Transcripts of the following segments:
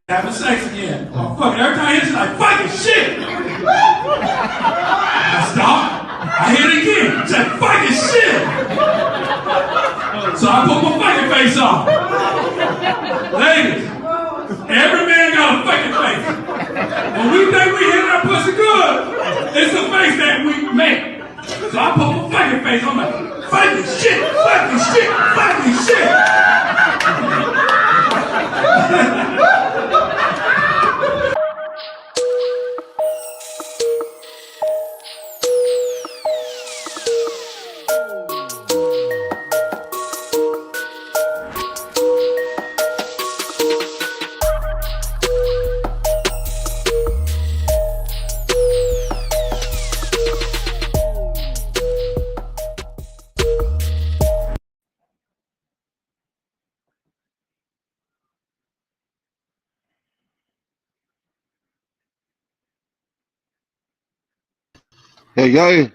having sex again. I'm fucking every time I hear it, she's like, fucking shit. I stop. I hear it again. She's like, fucking shit. So I put my fucking face on. Ladies, every man got a fucking face. When we think we hit that pussy good, it's the face that we make. So I put my fucking face on. I'm like, fucking shit, fucking shit, fucking shit. Hey.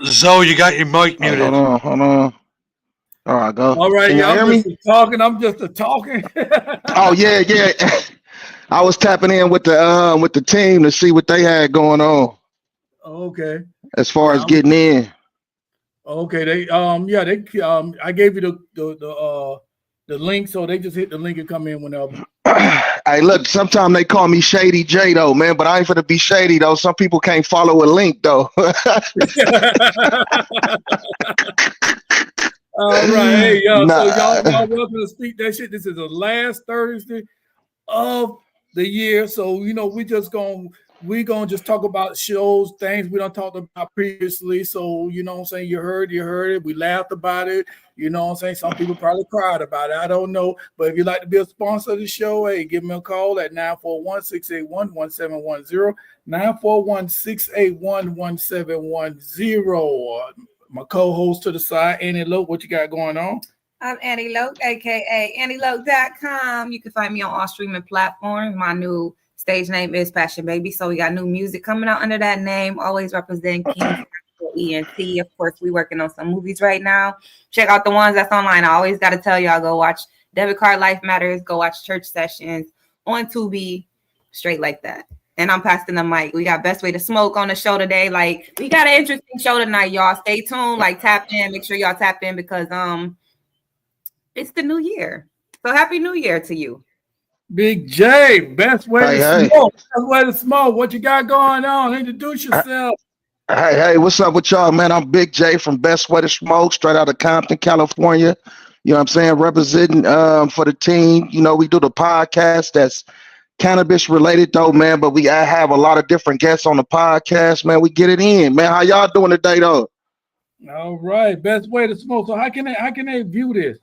Zoe, you got your mic muted. Hold on. All right, go. All right, Can you hear me? Talking. I'm just a talking. Oh yeah. I was tapping in with the team to see what they had going on. Okay. As far as getting in. Okay. They I gave you the link, so they just hit the link and come in whenever. Hey, look, sometimes they call me Shady J though, man, but I ain't finna be shady though. Some people can't follow a link though. All right, hey y'all. So y'all welcome to Speak That Shit. This is the last Thursday of the year, so we're gonna just talk about shows, things we don't talk about previously. So what I'm saying, you heard it. We laughed about it. What I'm saying, some people probably cried about it. I don't know, but if you'd like to be a sponsor of the show, hey, give me a call at 941-681-1710, 941-681-1710. My co-host to the side, Annie Loke. What you got going on? I'm Annie Loke, aka AnnieLoke.com. You can find me on all streaming platforms. My new stage name is Passion Baby, so we got new music coming out under that name. Always representing King ENT. Of course, we working on some movies right now. Check out the ones that's online. I always got to tell y'all, go watch Debit Card Life Matters. Go watch Church Sessions on Tubi, straight like that. And I'm passing the mic. We got Best Way to Smoke on the show today. Like, we got an interesting show tonight, y'all. Stay tuned. Like, tap in. Make sure y'all tap in because it's the new year. So happy New Year to you. Big J, Best Way to Smoke. Best Way to Smoke. What you got going on? Introduce yourself. Hey, what's up with y'all, man? I'm Big J from Best Way to Smoke, straight out of Compton, California. You know what I'm saying? Representing for the team. We do the podcast that's cannabis related though, man, but I have a lot of different guests on the podcast, man. We get it in, man. How y'all doing today though? All right, Best Way to Smoke. So how can they view this?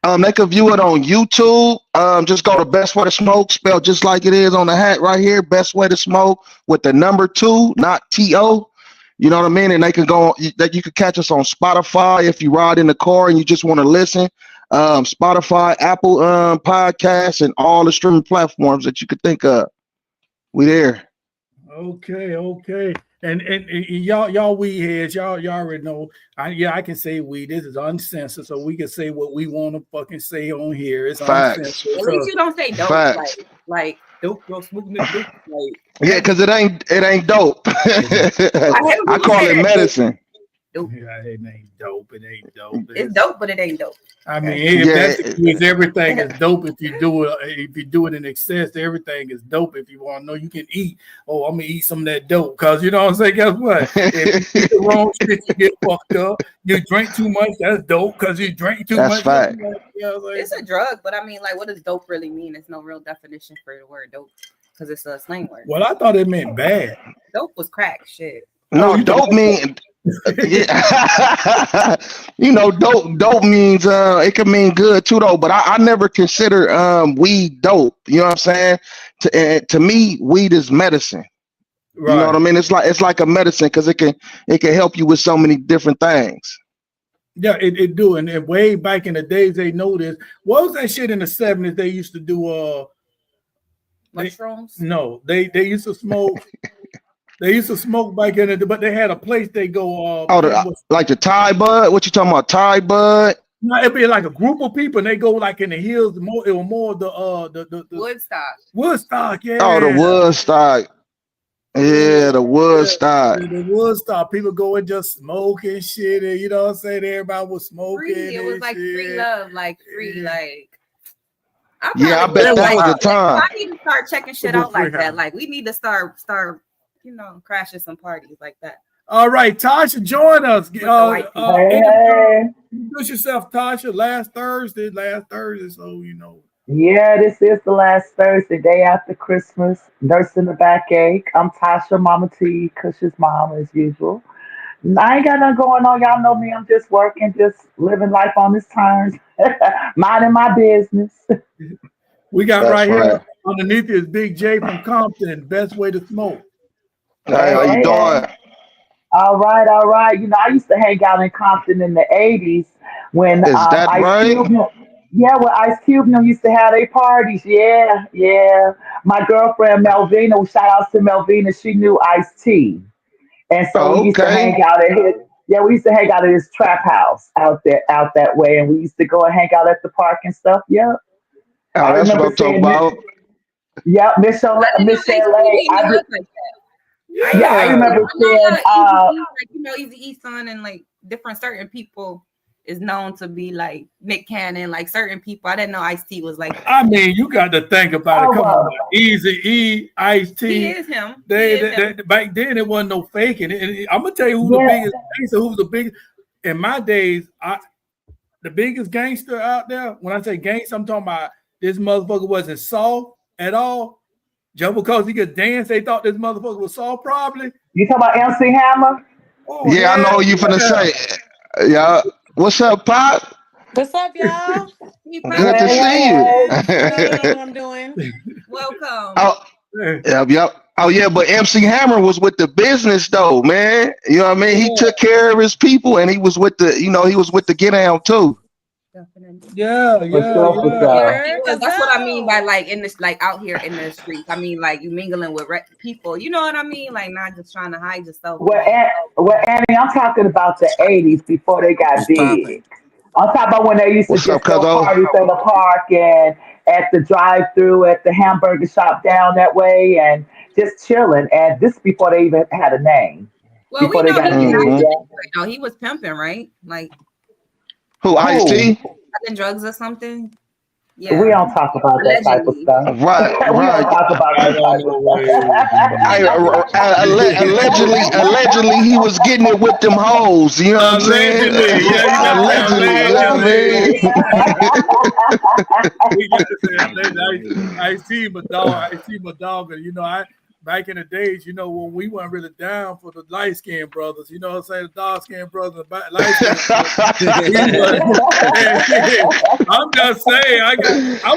They can view it on YouTube. Just go to Best Way to Smoke, spelled just like it is on the hat right here. Best Way to Smoke with the number 2, not T-O. You know what I mean? And they can go that you can catch us on Spotify if you ride in the car and you just want to listen. Spotify, Apple podcasts, and all the streaming platforms that you could think of. We there. Okay. And y'all weed heads, y'all already know. I can say weed. This is uncensored, so we can say what we want to fucking say on here. It's facts. Uncensored. At least you don't say dope. Facts. Like dope, bro, smoking this dope. Like, yeah, because it ain't dope. I call it medicine. Dope. Yeah, it ain't dope. It ain't dope. It's dope, but it ain't dope. I mean, if that's the case, everything is dope. If you do it in excess, everything is dope. If you want to know, you can eat. Oh, I'm gonna eat some of that dope, cause you know what I'm saying. Guess what? If you eat the wrong shit, you get fucked up. You drink too much, that's dope, cause you drink too much. That's fact. It's a drug, but I mean, like, what does dope really mean? There's no real definition for the word dope, cause it's a slang word. Well, I thought it meant bad. Dope was crack shit. No, dope mean. Yeah. Dope means it can mean good too though, but I never consider weed dope. You know what I'm saying? To me, weed is medicine. Right. You know what I mean? It's like a medicine because it can help you with so many different things. Yeah, it do. And way back in the days, they know this. What was that shit in the 70s? They used to do mushrooms. They used to smoke. They used to smoke back in it, but they had a place they go. Like the Thai bud. What you talking about? Thai bud. No, it'd be like a group of people, and they go like in the hills. It was more the Woodstock. Woodstock, yeah. Oh, the Woodstock. Yeah, the Woodstock. The Woodstock. People go and just smoke and shit. And, you know what I'm saying? Everybody was smoking. Free. It was like free love, like free, like. I bet that was the time. I need to start checking shit out like that. Like we need to start, crashing some parties like that. All right, Tasha, join us. Introduce yourself, Tasha. Last Thursday, so you know. Yeah, this is the last Thursday, day after Christmas. Nursing the backache. I'm Tasha, Mama T, Cush's mom as usual. I ain't got nothing going on. Y'all know me. I'm just working, just living life on this terms, minding my business. We got here underneath is Big J from Compton. Best way to smoke. Hey, how you doing? All right. You know, I used to hang out in Compton in the 80s when is that right? When Ice Cube used to have their parties. Yeah. My girlfriend Melvina, shout out to Melvina, she knew Ice-T. And so we used to hang out at his, we used to hang out at his trap house out that way. And we used to go and hang out at the park and stuff. Yeah. Oh, that's what I'm talking about. Yeah, Miss Chalet. I remember seeing Easy son and like different certain people is known to be like Nick Cannon, like certain people. I didn't know Ice-T was like. I mean, you got to think about it. Come on, Easy E, Ice-T. He is him. Back then, it wasn't no faking. And I'm gonna tell you who the biggest gangster. Who's the biggest? In my days, the biggest gangster out there. When I say gangster, I'm talking about this motherfucker wasn't soft at all. Just because he could dance, they thought this motherfucker was soft. Probably. You talking about MC Hammer? Oh, yeah, I know what you finna say. Yeah. What's up, Pop? What's up, y'all? Good to see you. What I'm doing. Welcome. Yep. Oh yeah, but MC Hammer was with the business though, man. You know what I mean? He took care of his people, and he was with the, he was with the Get Down too. Yeah. That's what I mean by like in this, like out here in the streets. I mean, like you mingling with people. You know what I mean? Like not just trying to hide yourself. Well, Annie, I'm talking about the 80s before they got big. I'm talking about when they used to just go parties in the park and at the drive-through at the hamburger shop down that way and just chilling. And this before they even had a name. Well, we know he was pimping, right? Like. Who, Ice-T? Drugs or something? Yeah. We don't talk about that type of stuff. Right. We don't talk about that type of stuff. Allegedly, he was getting it with them hoes. You know what I'm saying? Allegedly. I see my dog. You know, back in the days, you know, when we weren't really down for the light-skinned brothers, you know what I'm saying? The dark-skinned brothers, light-skinned brothers. I'm just saying, I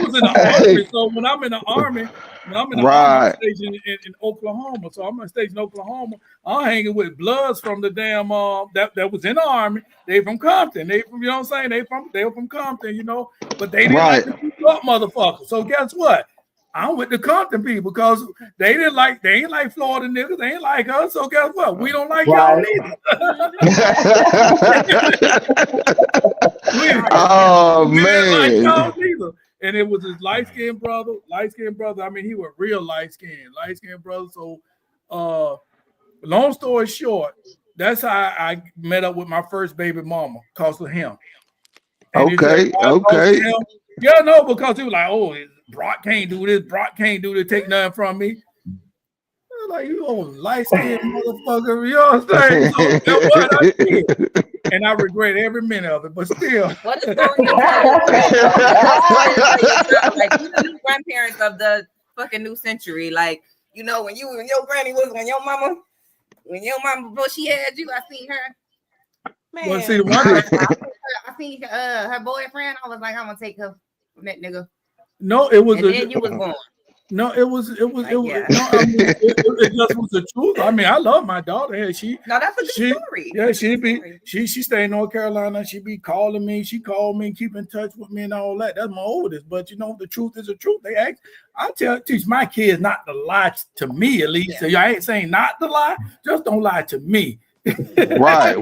was in the Army, so when I'm in the Army, I'm stationed in Oklahoma. So I'm stationed in Oklahoma. I'm hanging with Bloods from the damn that was in the Army. They from Compton. They from, you know what I'm saying? They were from Compton, you know, but they didn't like the New York motherfuckers. So guess what? I'm with the Compton people because they ain't like Florida niggas. They ain't like us. So guess what? We don't like y'all either. Man. Like y'all either. And it was his light-skinned brother. I mean, he was real light-skinned brother. So long story short, that's how I met up with my first baby mama because of him. And okay. Yeah, no, because he was like, oh, Brock can't do this. Take nothing from me. Like, you old light-skinned motherfucker. You know what I'm saying? So, you know what I did? And I regret every minute of it, but still. What a story. Like, you grandparents of the fucking new century. Like, you know, when you and your granny was, when your mama, before she had you, I seen her. Man. Well, see, I seen her boyfriend. I was like, I'm gonna take her from that nigga. No, it was. And then you was born. No, it was. No, I mean, it just was the truth. I mean, I love my daughter. No, that's a good story. Yeah, she stay in North Carolina. She be calling me. She called me, keep in touch with me, and all that. That's my oldest. But you know, the truth is the truth. Teach my kids not to lie to me, at least. Yeah. So I ain't saying not to lie. Just don't lie to me. Right.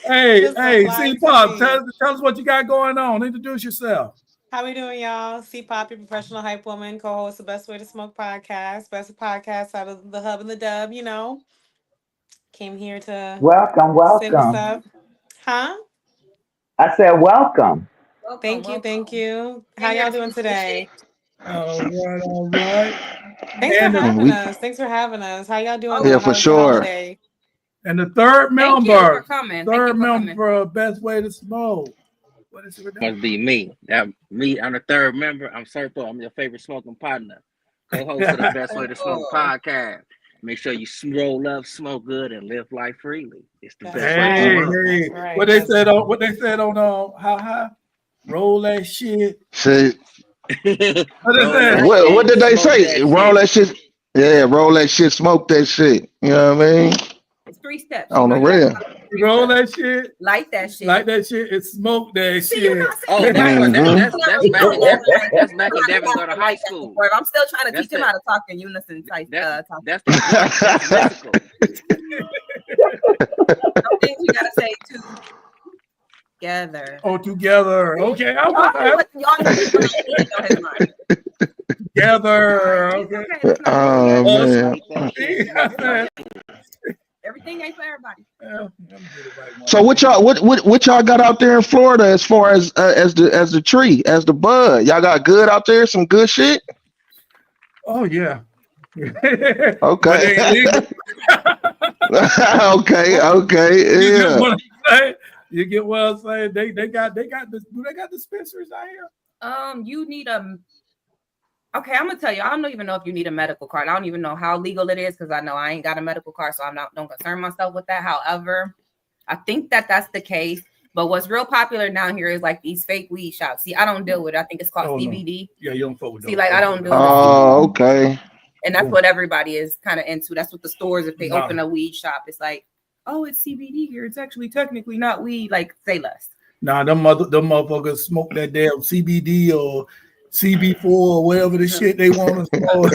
Hey, C-Pop, tell us what you got going on. Introduce yourself. How we doing, y'all? C-Pop, your professional hype woman, co-host the Best Way to Smoke podcast, best podcast out of the hub and the dub, you know. Came here to welcome. say what's up. Huh? I said welcome. Thank you. How y'all doing today? All right. Thanks for having us. How y'all doing? Yeah, for sure. Holiday? And the third member. Thank you for coming. Third member, Best Way to Smoke. What is it? Must be me. I'm the third member. I'm Serpo. I'm your favorite smoking partner. Co-host of the Best Way to Smoke podcast. Make sure you roll up, smoke good, and live life freely. It's the best way to smoke. Hey. Right. What they said on how high? Roll that shit. Shit. What did they say? Roll that shit. Yeah, roll that shit, smoke that shit. You know what I mean? It's 3 steps. On the real. Roll that shit. Light that shit. Light that shit and smoke that shit. Oh, that's back in Devin go to high school. I'm still trying to teach him how to talk in unison. That's mystical. Some things you gotta say together. Oh, together. Okay. Together. Okay. Man. Everything ain't for everybody. So what y'all got out there in Florida as far as the tree, as the bud? Y'all got good out there, some good shit? Oh yeah. Okay. Yeah. You get what I'm saying? They got this. Do they got dispensaries out here? You need Okay, I'm gonna tell you, I don't even know if you need a medical card. I don't even know how legal it is because I know I ain't got a medical card, so don't concern myself with that. However, I think that's the case. But what's real popular down here is like these fake weed shops. See, I don't deal with it. I think it's called CBD. No. Yeah, you don't fuck with. See, like I don't do. Oh, okay. And that's what everybody is kind of into. That's what the stores, if they open a weed shop, it's like, oh, it's CBD here. It's actually technically not weed. Like, say less. Nah, them motherfuckers smoke that damn CBD or CB4 or whatever the shit they want to smoke.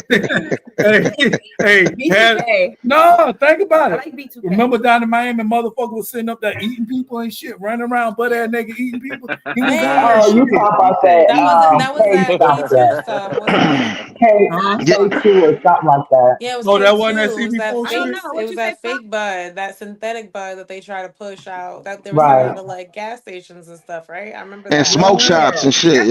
No, think about it. Like remember down in Miami, motherfucker was sitting up there eating people and shit, running around butt ass nigga eating people. You talk about that. That was that stuff. K2 or something like that. Yeah, it was that wasn't that CB4 shit? It was that fake bud, that synthetic bud that they try to push out. That they were selling to like gas stations and stuff, right? I remember that. And smoke shops and shit,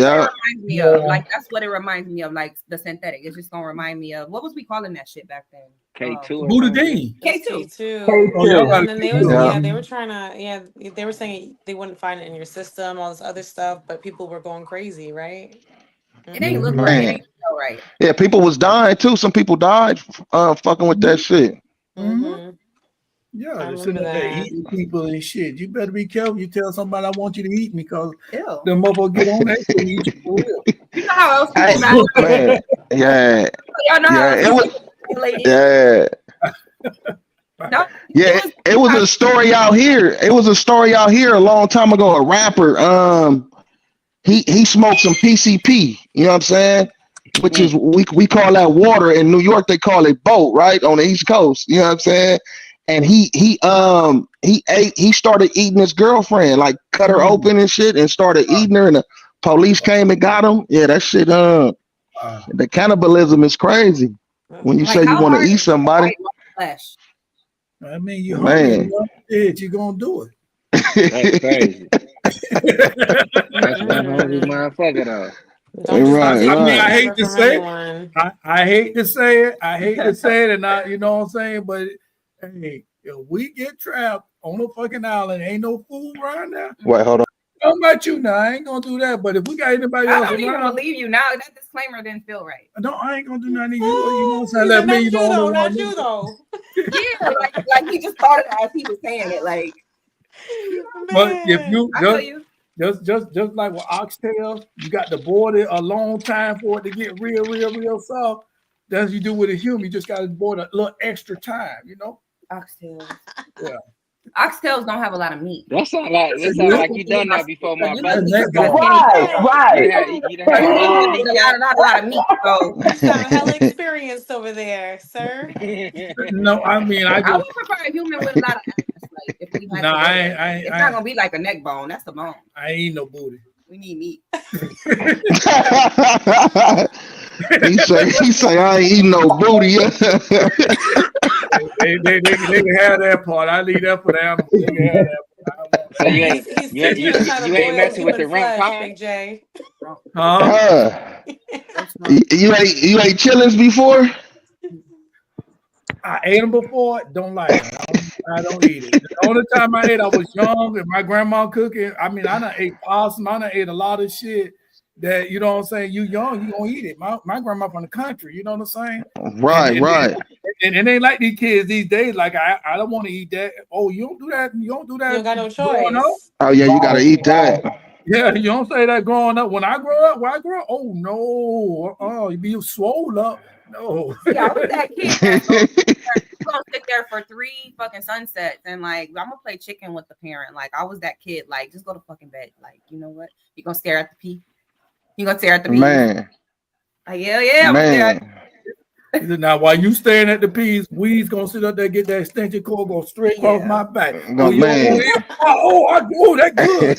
Like that's what it reminds me of, like the synthetic. It's just gonna remind me of what was we calling that shit back then? K2. Boudadine. K2. And then they were trying to, they were saying they wouldn't find it in your system, all this other stuff, but people were going crazy, right? It ain't look right. It ain't so right. Yeah, people was dying too. Some people died fucking with that shit. Mm-hmm. Yeah, they're sitting there eating people and shit. You better be careful. You tell somebody I want you to eat me because the motherfucker get on that shit and eat you for real. You know how else people Yeah. Y'all know how it was. Yeah. It was a story out here. It was a story out here a long time ago. A rapper, he smoked some PCP. You know what I'm saying? Which is we call that water. In New York they call it boat, right? On the East Coast. You know what I'm saying? And he started eating his girlfriend, like cut her open and shit, and started eating her. And the police came and got him. Yeah, that shit. The cannibalism is crazy. When you say you want to eat somebody, I mean, you're gonna do it. That's crazy. That's one hungry motherfucker though. I mean, I hate to say it. I hate to say it. And you know what I'm saying? But hey, if we get trapped on a fucking island, ain't no food around there. Wait, hold on. I don't know about you now. I ain't gonna do that. But if we got anybody else, I don't even believe you now. That disclaimer didn't feel right. No, I ain't gonna do nothing to you. You know what I'm saying? Let me know. Not you though. Yeah, like he just thought it as he was saying it. Like, but if you just like with oxtails, you got to boil it a long time for it to get real soft. That's you do with a human. You just got to boil a little extra time. You know, oxtails. Yeah. Oxtails don't have a lot of meat. That sounds like you done that before, my brother. Right. You got not a lot of meat, so you sound hella experienced over there, sir. No, I mean I would prefer a human with a lot of ass. Like if No, it's not gonna be like a neck bone. That's a bone. I ain't eat no booty. We need meat. he say I ain't eating no booty. they can have that part. I leave that for the animals. They can have that part. So you ain't messing with the rump pie, Big J. You ate chillings before? I ate them before. Don't like it. I don't eat it. The only time I ate, I was young and my grandma cooking. I mean, I done ate possum. I done ate a lot of shit that, you know what I'm saying, you young, you gonna eat it. My grandma from the country, you know what I'm saying? Right. And it ain't like these kids these days. Like, I don't want to eat that. Oh, you don't do that. You don't do that. You got no choice. Oh, yeah, you gotta eat that. Yeah, you don't say that growing up. When I grew up, oh no, you be swole up. No. Yeah, I was that kid that's gonna sit there for 3 fucking sunsets and like I'm gonna play chicken with the parent. Like I was that kid, like just go to fucking bed. Like, you know what? You gonna stare at the pee? You gonna stare at the pee? Man. Like, yeah, man. Now while you staring at the peas, we's gonna sit up there, get that extension cord, go straight across my back. No, man. That good.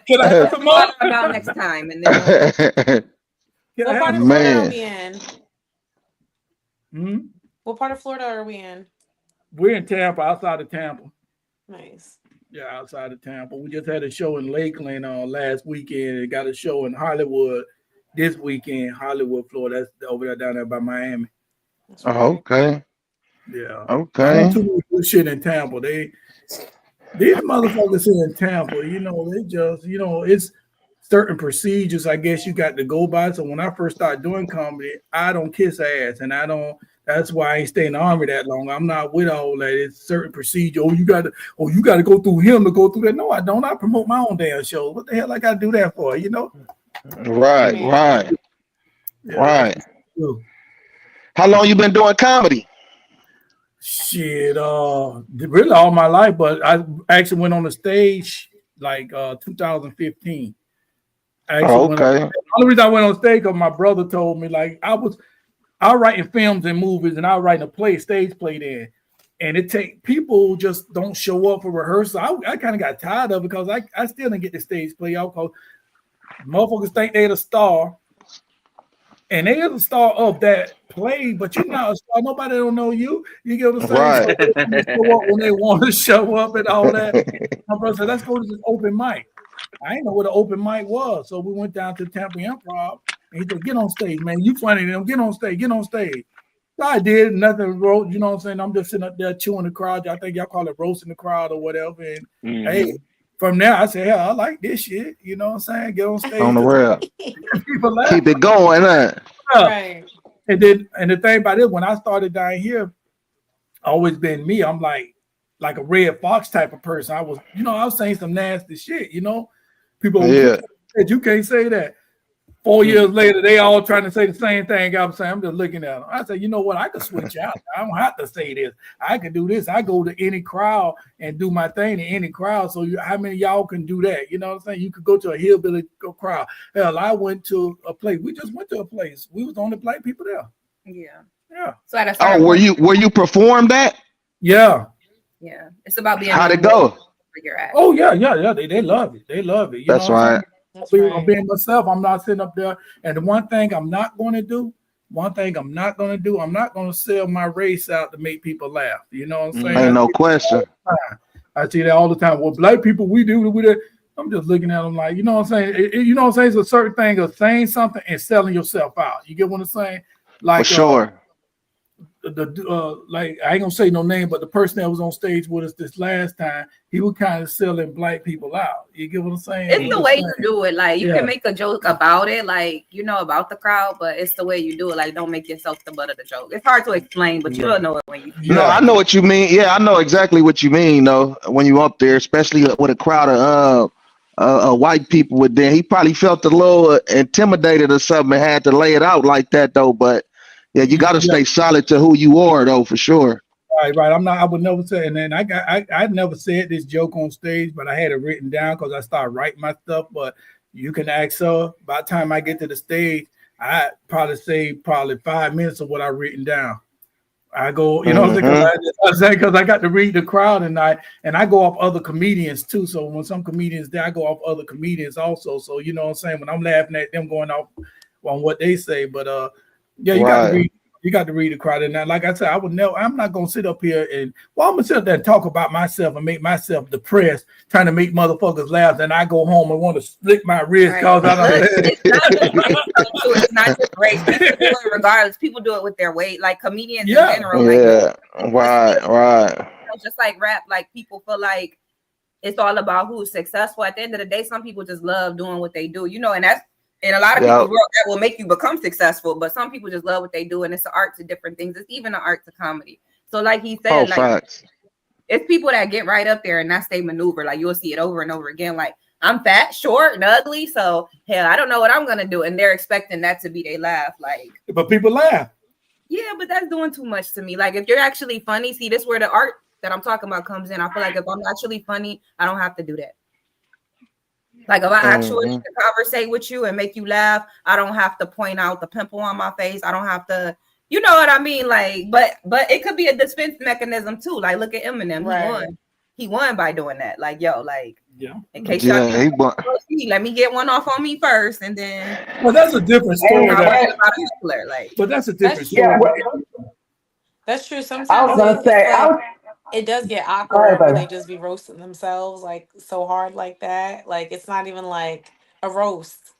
Can I have some more? About next time, and then what part of Florida are we in? What part of Florida are we in? We're in Tampa, outside of Tampa. Nice. Yeah, outside of Tampa. We just had a show in Lakeland last weekend. It got a show in Hollywood this weekend, Hollywood, Florida. That's over there, down there by Miami. Oh, okay. Yeah. Okay. Too much good shit in Tampa. These motherfuckers here in Tampa, you know, they just, you know, it's certain procedures I guess you got to go by. So when I first started doing comedy, I don't kiss ass, and that's why I ain't stay in the Army that long. I'm not with all that. It's certain procedure. You got to go through him to go through that. No, I don't. I promote my own damn show. What the hell I got to do that for? You know? Right. Yeah, right. How long you been doing comedy? Shit, really all my life, but I actually went on the stage like 2015. Okay. The only reason I went on stage because my brother told me, like, I was writing films and movies, and I was writing a stage play then. And people just don't show up for rehearsal. I kind of got tired of it because I still didn't get the stage play out because motherfuckers think they're the star. And they are the star of that play, but you're not a star. Nobody don't know you. You get what I'm saying? Right. So they show up when they want to show up and all that. My brother said, let's go to this open mic. I didn't know what an open mic was. So we went down to Tampa Improv, and he said, get on stage, man. You funny to them. Get on stage. So I did. Nothing wrote. You know what I'm saying? I'm just sitting up there chewing the crowd. I think y'all call it roasting the crowd or whatever. And hey, from there, I said, hell, I like this shit. You know what I'm saying? Get on stage. On the rail. Keep it going, huh? Right. And the thing about it, when I started down here, always been me. I'm like a Red Fox type of person. I was saying some nasty shit, you know. People said you can't say that. 4 years later, they all trying to say the same thing I'm saying. I'm just looking at them. I said, you know what? I could switch out. I don't have to say this. I can do this. I go to any crowd and do my thing in any crowd. So how many of y'all can do that? You know what I'm saying? You could go to a hillbilly crowd. Hell, I went to a place. We just went to a place. We was the only black people there. Yeah. So were you performed that? Yeah. Yeah. It's about being. How'd it go? Oh yeah. They love it. They love it. That's right. I'm being myself. I'm not sitting up there. And the one thing I'm not going to do, I'm not going to sell my race out to make people laugh. You know what I'm saying? Ain't no question. I see that all the time. Well, black people, we do. I'm just looking at them like, you know what I'm saying? You know what I'm saying? It's a certain thing of saying something and selling yourself out. You get what I'm saying? Like, for sure. Like, I ain't gonna say no name, but the person that was on stage with us this last time, he was kind of selling black people out. You get what I'm saying? It's the way you do it. Like, you can make a joke about it, like, you know, about the crowd, but it's the way you do it. Like, don't make yourself the butt of the joke. It's hard to explain, but you'll know it when you. No, I know what you mean. Yeah, I know exactly what you mean, though. When you up there, especially with a crowd of white people, with them, he probably felt a little intimidated or something and had to lay it out like that, though. But yeah, you got to stay solid to who you are, though, for sure. Right. I would never say. And then I never said this joke on stage, but I had it written down because I started writing my stuff. But you can ask her. By the time I get to the stage, I probably say 5 minutes of what I written down. I go, you know what I'm saying? Because I got to read the crowd and I go off other comedians too. So when some comedians there, I go off other comedians also. So you know what I'm saying? When I'm laughing at them going off on what they say, but yeah, you got to read. You got to read the crowd. And now, like I said, I'm not gonna sit up here and I'm gonna sit up there and talk about myself and make myself depressed, trying to make motherfuckers laugh. Then I go home and want to split my wrist because I don't. It's not just race. People do it regardless. People do it with their weight, like comedians in general. Right. Just like rap, like people feel like it's all about who's successful. At the end of the day, some people just love doing what they do, you know, and that's. In a lot of people's world, that will make you become successful, but some people just love what they do, and it's an art to different things. It's even an art to comedy. So, like he said, it's people that get right up there and that's they maneuver. Like you'll see it over and over again. Like I'm fat, short, and ugly, so hell, I don't know what I'm gonna do, and they're expecting that to be their laugh. Like, but people laugh. Yeah, but that's doing too much to me. Like if you're actually funny, see, this is where the art that I'm talking about comes in. I feel like if I'm actually funny, I don't have to do that. Like if I actually conversate with you and make you laugh, I don't have to point out the pimple on my face. I don't have to, you know what I mean? Like, but it could be a defense mechanism too. Like, look at Eminem. Right. He won by doing that. Like, yo, like, in case y'all let me get one off on me first, and then. Well, that's a different story. But that's a different story. That's true. Sometimes I was gonna say, it does get awkward when they just be roasting themselves like so hard like that. Like it's not even like a roast.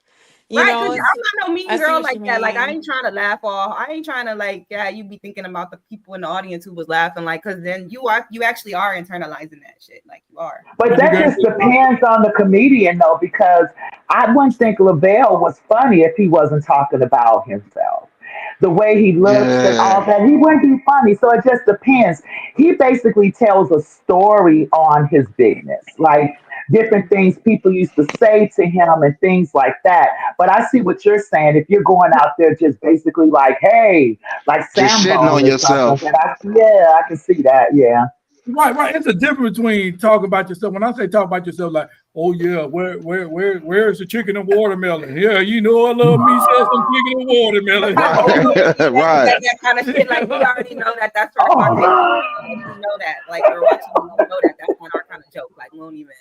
You know, I'm not no mean girl like that. Like I ain't trying to laugh off. I ain't trying to like, you be thinking about the people in the audience who was laughing, like, because then you actually are internalizing that shit. Like you are. But that just depends on the comedian though, because I wouldn't think Lavelle was funny if he wasn't talking about himself. The way he looks and all that, he wouldn't be funny. So it just depends. He basically tells a story on his bigness, like different things people used to say to him and things like that. But I see what you're saying. If you're going out there just basically like, hey, like just shitting on yourself. I can see that. Yeah. Right. It's a difference between talking about yourself. When I say talk about yourself, like, oh yeah, where's the chicken and watermelon? Yeah, you know I love me some chicken and watermelon. Right. That kind of shit. Like we already know that. That's our we know that. Like we're watching, we know that. That's not our kind of joke. Like we don't even.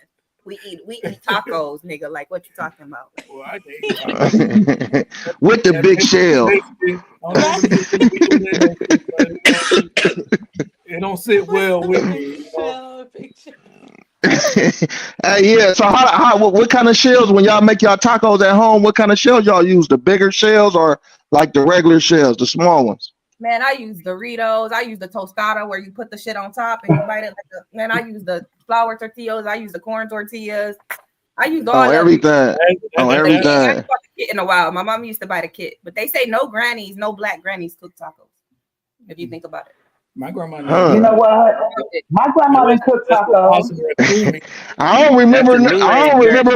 We eat tacos, nigga. Like what you talking about? Well, with the big shell. It don't sit well with me. Yeah. So what kind of shells when y'all make y'all tacos at home? What kind of shells y'all use? The bigger shells or like the regular shells, the small ones? Man, I use Doritos. I use the tostada where you put the shit on top and you bite it like I use the flour tortillas. I use the corn tortillas. I use all everything. Everything. I haven't bought the kit in a while. My mom used to buy the kit, but they say no black grannies cook tacos. If you think about it. My grandma. You know what? My grandma didn't cook tacos. I don't remember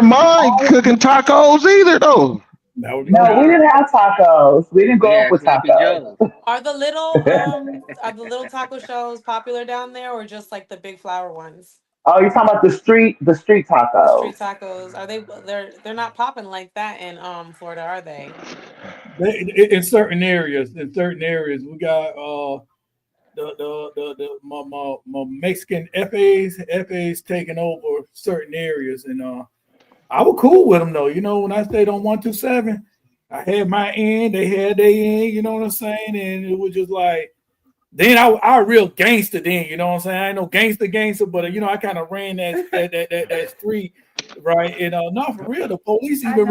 mine cooking tacos either, though. No, we didn't have tacos. We didn't go up with tacos. Are the little taco shells popular down there, or just like the big flour ones? Oh, you're talking about the street tacos. Street tacos. Are they're not popping like that in Florida, are they? In certain areas, we got my Mexican FAs taking over certain areas, and I was cool with them though. You know, when I stayed on 127, I had my end, they had their end. You know what I'm saying? And it was just like, then I real gangster. Then you know what I'm saying? I ain't no gangster, but you know I kind of ran that street, right? And not for real. The police even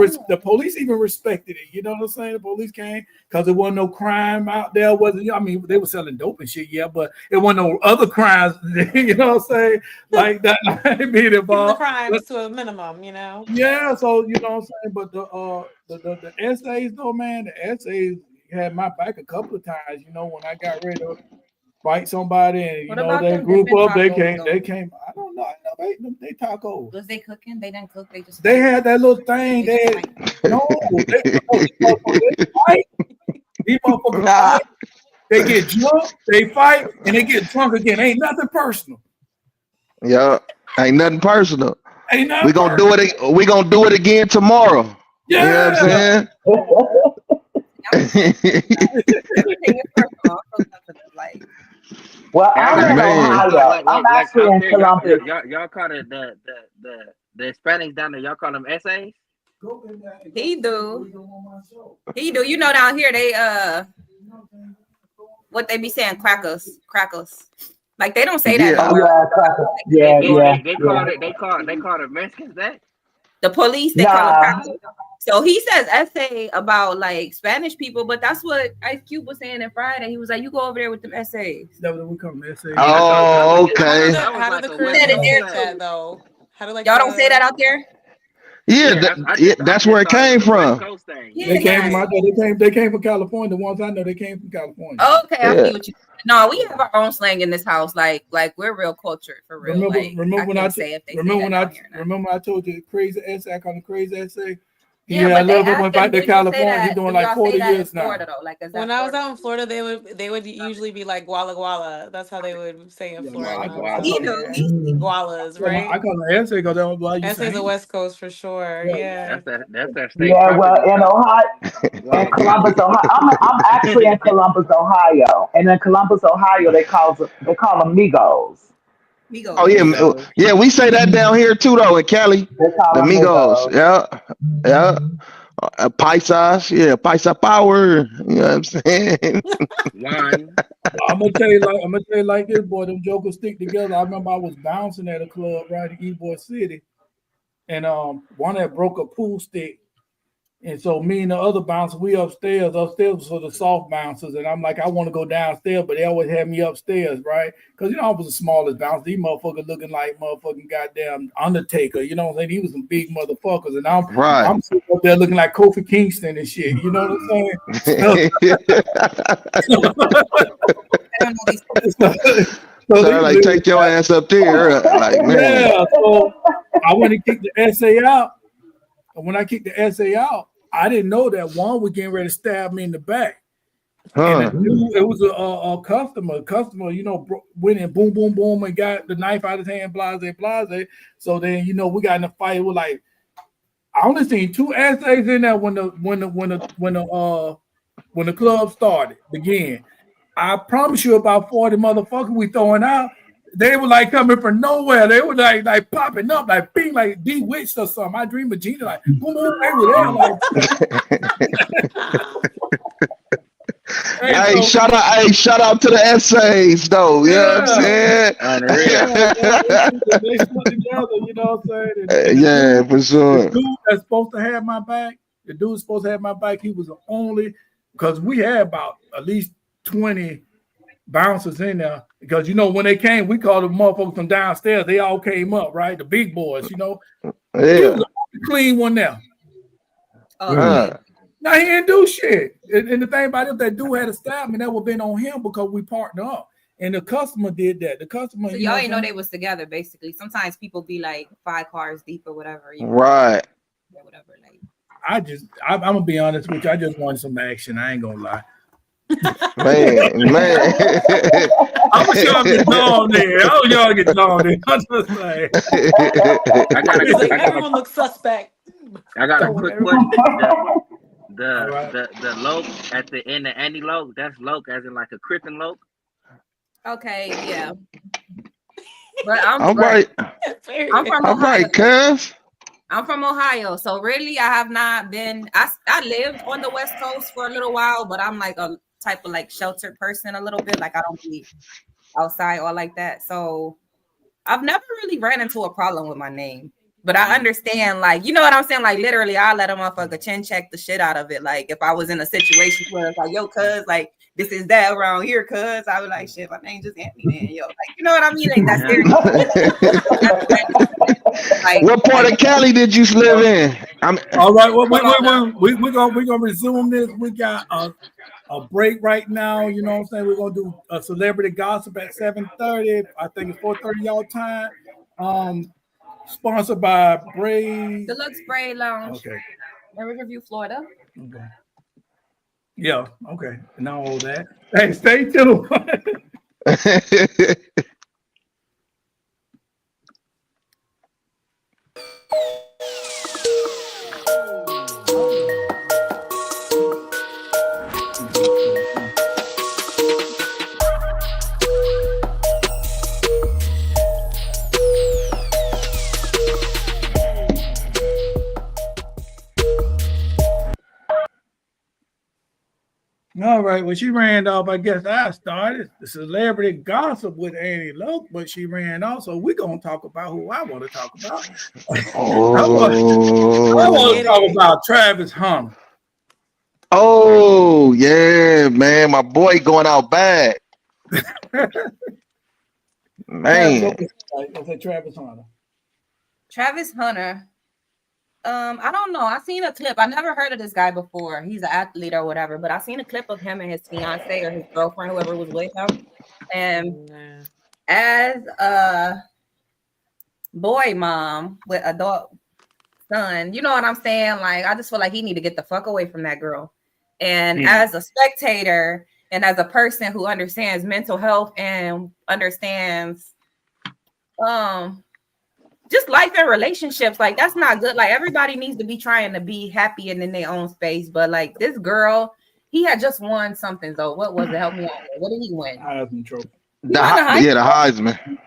respected it. You know what I'm saying? The police came because there wasn't no crime out there. I mean, they were selling dope and shit, yeah, but it wasn't no other crimes. You know what I'm saying? Like that being involved. The crimes to a minimum, you know. Yeah, so you know what I'm saying. But the essays though, man, the essays had my back a couple of times. You know, when I got ready to fight somebody, and you know they group up, they came. I don't know. I never ate them. They tacos. Was they cooking? They didn't cook. They had that little thing. They fight. These motherfuckers fight. They get drunk. They fight, and they get drunk again. Ain't nothing personal. Yeah, ain't nothing personal. Ain't nothing. We gonna do it. We gonna do it again tomorrow. Yeah. You know what I'm saying? Well, I'm in Ohio. I'm actually in Columbus. Y'all call it the Hispanics down there. Y'all call them essays. He do. You know, down here they what they be saying, crackers. Like they don't say that. They call it Mexicans that. The police they call it crackers. So he says essay about like Spanish people, but that's what Ice Cube was saying on Friday. He was like, "You go over there with them essays." That what we call them essays. Oh, okay. How do the Caribbean say that though? How do like y'all don't say that out there? Yeah, that's where it came from. Yeah, they came from California. The ones I know, they came from California. Okay, I see what you. No, we have our own slang in this house. Like we're real cultured for real. Remember when I told you crazy essay? I call it crazy essay. Yeah, I love it. Went back to California. He's doing like 40 years now. When I was out in Florida, they would usually be like guala guala. That's how they would say in Florida. Gualas, right? I call them essay because that was essay's the West Coast for sure. Yeah. That's that state. Yeah, well, in Ohio, in Columbus, Ohio, I'm actually in Columbus, Ohio, and in Columbus, Ohio, they call them Migos. Oh yeah, we say that down here too though in Cali. The Migos, yeah. Paisas, Paisa power. You know what I'm saying? I'm gonna tell you like this, boy. Them jokers stick together. I remember I was bouncing at a club right in Ybor City, and one that broke a pool stick. And so me and the other bouncer, we upstairs was for the soft bouncers. And I'm like, I want to go downstairs, but they always had me upstairs, right? Because, I was the smallest bouncer. These motherfuckers looking like motherfucking goddamn Undertaker. You know what I'm saying? He was some big motherfuckers. And I'm sitting up there looking like Kofi Kingston and shit. You know what I'm saying? So like, take your ass up there. Like, man. Yeah, so I went and kicked the essay out. And when I kicked the essay out, I didn't know that one was getting ready to stab me in the back. And it was a customer, went in boom, boom, boom, and got the knife out of his hand, blase. So then, we got in a fight. It was like, I only seen 2 essays in there when the club began. I promise you, about 40 motherfuckers we throwing out. They were like coming from nowhere. They were like popping up, like being like bewitched or something. I dream of Gina, like boom, boom, they were there. Like, hey, shout out to the essays though. You know what I'm saying? They put together, you know what I'm saying? And for sure. The dude that's supposed to have my back, he was the only, because we had about at least 20 bouncers in there. Because when they came, we called the motherfuckers from downstairs. They all came up, right? The big boys, Yeah. He was the clean one now. Now he didn't do shit. And the thing about it, if that dude had a stab me, that would have been on him because we partnered up. And the customer did that. The customer, so y'all ain't know they was together. Basically, sometimes people be like 5 cars deep or whatever. Right. Or whatever. Like, I'm gonna be honest with you. I just wanted some action. I ain't gonna lie. Man. I'm sure y'all get down there. I'm just saying. Everyone looks suspect. I got a quick question. The loke at the end of Annie Loke, that's loke as in like a Crippen loke. Okay, yeah. But I'm all right. I'm from Ohio. Right, cuz. I'm from Ohio, so really I have not been. I lived on the West Coast for a little while, but I'm like a type of like sheltered person a little bit. Like I don't be outside or like that. So I've never really ran into a problem with my name. But I understand, like, you know what I'm saying? Like, literally, I'll let a motherfucker chin check the shit out of it. Like, if I was in a situation where it's like, yo, cuz, like, this is that around here, cuz, I was like, shit, my name just Anthony, man. Yo, like, you know what I mean? Like, that's serious. Like, what part of Cali did you live in? All right, we're gonna resume this. We got a break right now. You know what I'm saying? We're gonna do a celebrity gossip at 7:30. I think it's 4:30 y'all time. Sponsored by Deluxe Braid Lounge. Okay. In Riverview, Florida. Okay. Yeah. Okay. And all that. Hey, stay tuned. All right. Well, she ran off. I guess I started the celebrity gossip with Annie Loke, but she ran off. So we're gonna talk about who I want to talk about. I want to talk about Travis Hunter. Oh yeah, man, my boy going out bad. Man, Travis Hunter. Travis Hunter. I don't know. I seen a clip. I never heard of this guy before. He's an athlete or whatever, but I seen a clip of him and his fiance or his girlfriend, whoever was with him. And as a boy mom with adult son, you know what I'm saying? Like, I just feel like he need to get the fuck away from that girl. And as a spectator and as a person who understands mental health and understands just life and relationships, like that's not good. Like everybody needs to be trying to be happy and in their own space. But like this girl, he had just won something though. What was it? Help me out. What did he win? Heisman Trophy. The Heisman.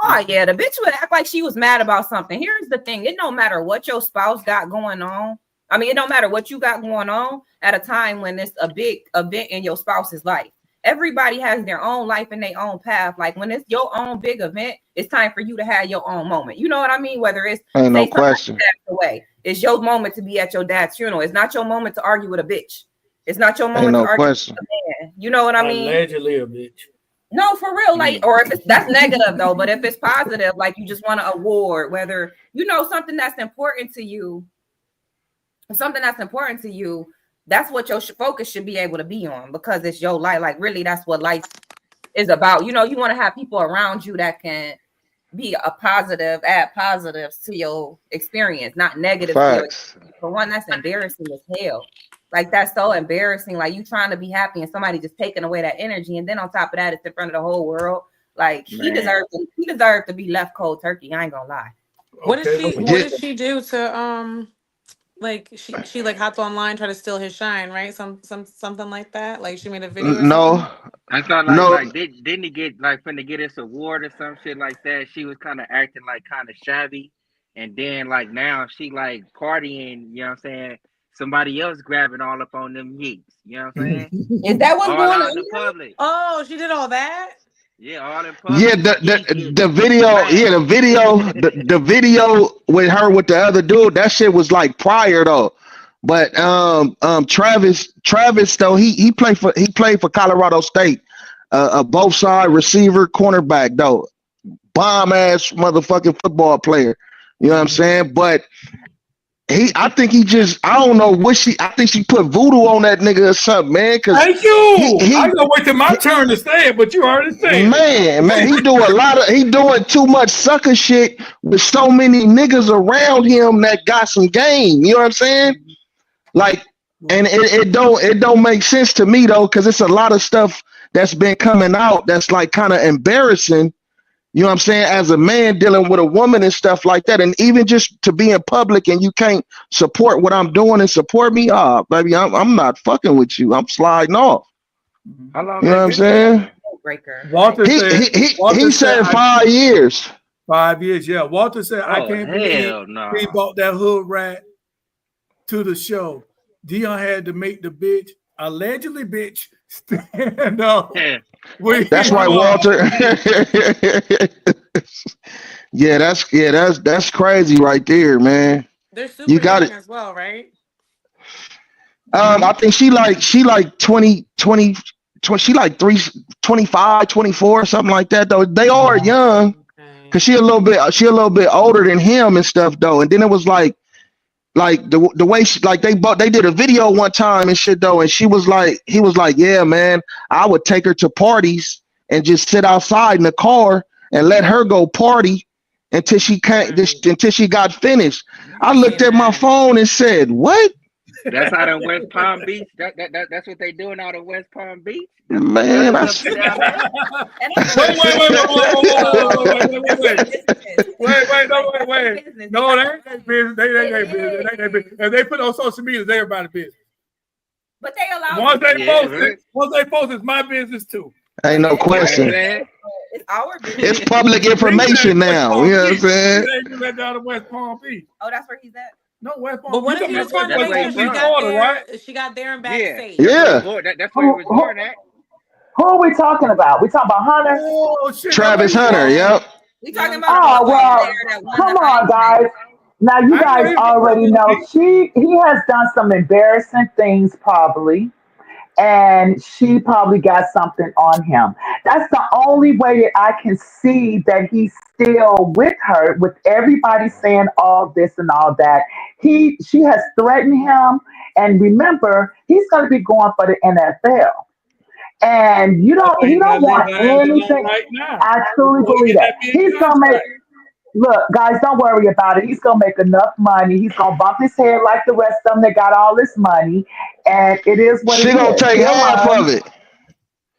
Oh yeah, the bitch would act like she was mad about something. Here's the thing: it don't matter what your spouse got going on. I mean, it don't matter what you got going on at a time when it's a big event in your spouse's life. Everybody has their own life and their own path. Like when it's your own big event, it's time for you to have your own moment. You know what I mean? Whether it's ain't no question. Away. It's your moment to be at your dad's funeral. It's not your moment to argue with a bitch. It's not your moment to argue with a man. You know what I mean? Allegedly a bitch. No, for real. Like, or if it's that's negative though, but if it's positive, like you just want an award, whether you know something that's important to you, that's what your focus should be able to be on because it's your life. Like really, that's what life is about. You know, you want to have people around you that can be a positive, add positives to your experience, not negative. For one, that's embarrassing as hell. Like that's so embarrassing. Like you trying to be happy and somebody just taking away that energy, and then on top of that, it's in front of the whole world. Like he deserved to be left cold turkey. I ain't gonna lie. What did she do to like she like hopped online, tried to steal his shine, right? Something like that. Like she made a video. No, I thought like didn't he get like finna get this award or some shit like that? She was kind of acting like kind of shabby, and then like now she like partying. You know what I'm saying? Somebody else grabbing all up on them yeeks. You know what I'm saying? Is that what's going on in the public? Oh, she did all that. Yeah, all in public. Yeah, the video with her with the other dude, that shit was like prior though. But Travis though, he played for Colorado State, a both side receiver, cornerback though, bomb ass motherfucking football player. You know what I'm saying? But I think she put voodoo on that nigga or something, man. Thank you. I gonna wait till my turn to say it, but you already said it. Man, he doing too much sucker shit with so many niggas around him that got some game. You know what I'm saying? Like, and it don't make sense to me though, because it's a lot of stuff that's been coming out that's like kind of embarrassing. You know what I'm saying? As a man dealing with a woman and stuff like that, and even just to be in public and you can't support what I'm doing and support me, baby, I'm not fucking with you. I'm sliding off. How long? You know what I'm saying? Walter he said 5 years. 5 years, yeah. Walter said, I can't believe he bought that hood rat to the show. Dion had to make the bitch, allegedly bitch, stand up. Yeah. That's right, Walter. that's crazy right there, man. They're super young as well, right? I think she like 20, she like 25, 24, something like that though. They are young because she a little bit older than him and stuff though. And then it was like the way she, like they did a video one time and shit though, and he was like, yeah, man, I would take her to parties and just sit outside in the car and let her go party until she got finished. I looked at my phone and said, what? That's out in West Palm Beach. That's what they doing out in West Palm Beach. Man, wait. No, they ain't business. They ain't business. If they put on social media, they everybody business. But they allow once they post, it's my business too. Ain't no question. It's our business. It's public information now. You know what I'm saying? They let down to West Palm Beach. Oh, that's where he's at. No, West Palm. But what if he just wanted to make sure she got there and back safe? Yeah. That's where he was born at. Who are we talking about? We talking about Hunter? Oh, shit, Travis Hunter. Yep. We talking about come on, guys. Now you guys already know he has done some embarrassing things probably, and she probably got something on him. That's the only way that I can see that he's still with her, with everybody saying all this and all that. She has threatened him, and remember, he's going to be going for the NFL. And he don't want anything. Right now. I truly believe that. He's going to make, look, guys, don't worry about it. He's going to make enough money. He's going to bump his head like the rest of them that got all this money. And it is what it is. She going to take half of it.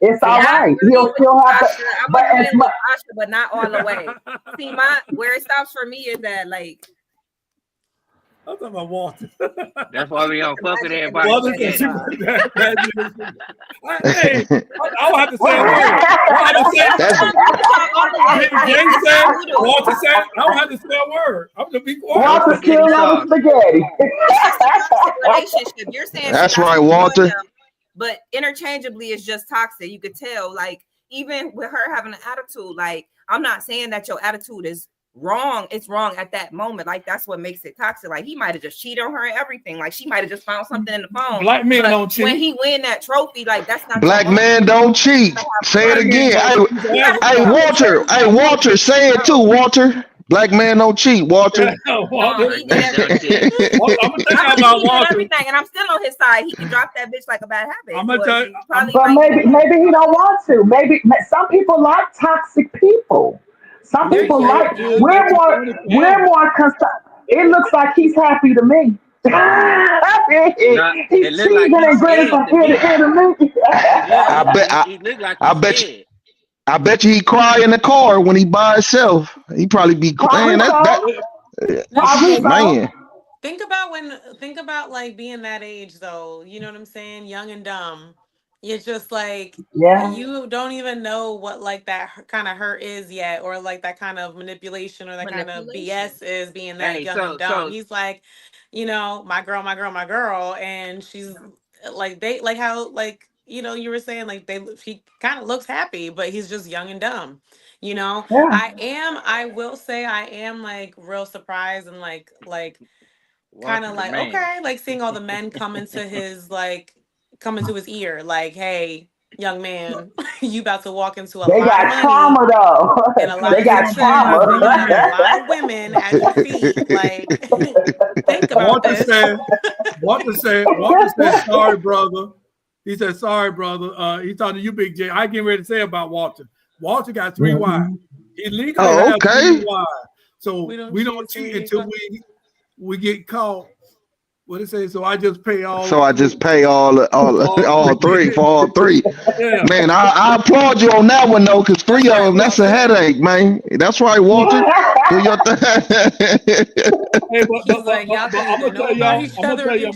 It's all right. He'll still have to. But not all the way. See, where it stops for me is that, like, I'm talking about Walter. That's why we don't fuck with everybody. Hey, I don't have to say a word. Walter said, I don't have to say a word. I'm going to be quiet. Walter still loves spaghetti. Relationship. You're saying that's right, Walter. But interchangeably, it's just toxic. You could tell, like, even with her having an attitude, like, I'm not saying that your attitude is wrong. It's wrong at that moment. Like, that's what makes it toxic. Like, he might have just cheated on her and everything. Like, she might have just found something in the phone. Black men don't cheat. When he win that trophy, like, that's not black men don't cheat. Say it again. Hey, Walter, say it too, Walter. Black man don't cheat, Walter. Walter. Everything, and I'm still on his side. He can drop that bitch like a bad habit. I'm gonna tell you, but maybe he don't want to. Maybe some people like toxic people. Some people like. We're more concerned. It looks like he's happy to me. He's cheating and grinning from ear to ear to me. I bet you he cry in the car when he by himself. He probably be man. Man. Think about like being that age though. You know what I'm saying? Young and dumb. It's just like you don't even know what like that kind of hurt is yet, or like that kind of manipulation or that kind of BS is being that young and dumb. He's like, my girl, and she's like how you were saying like he kind of looks happy, but he's just young and dumb. I will say I am like real surprised and like kind of like okay, like seeing all the men come into his ear, like, hey, young man, you about to walk into a they lot got of trauma though. And a lot they got trauma. A lot of women at your feet. Like, think about this. Walter said, sorry, brother. He said, sorry, brother. He's talking to you, Big J. I getting ready to say about Walter. Walter got 3 wives. He legally has 3 wives. So we don't cheat until we get caught. What it say? So I just pay all. So I just pay all 3 for all 3. Yeah. Man, I applaud you on that one though, because 3 of them, that's a headache, man. That's right, Walter. Do your thing. Hey, but I'm gonna tell you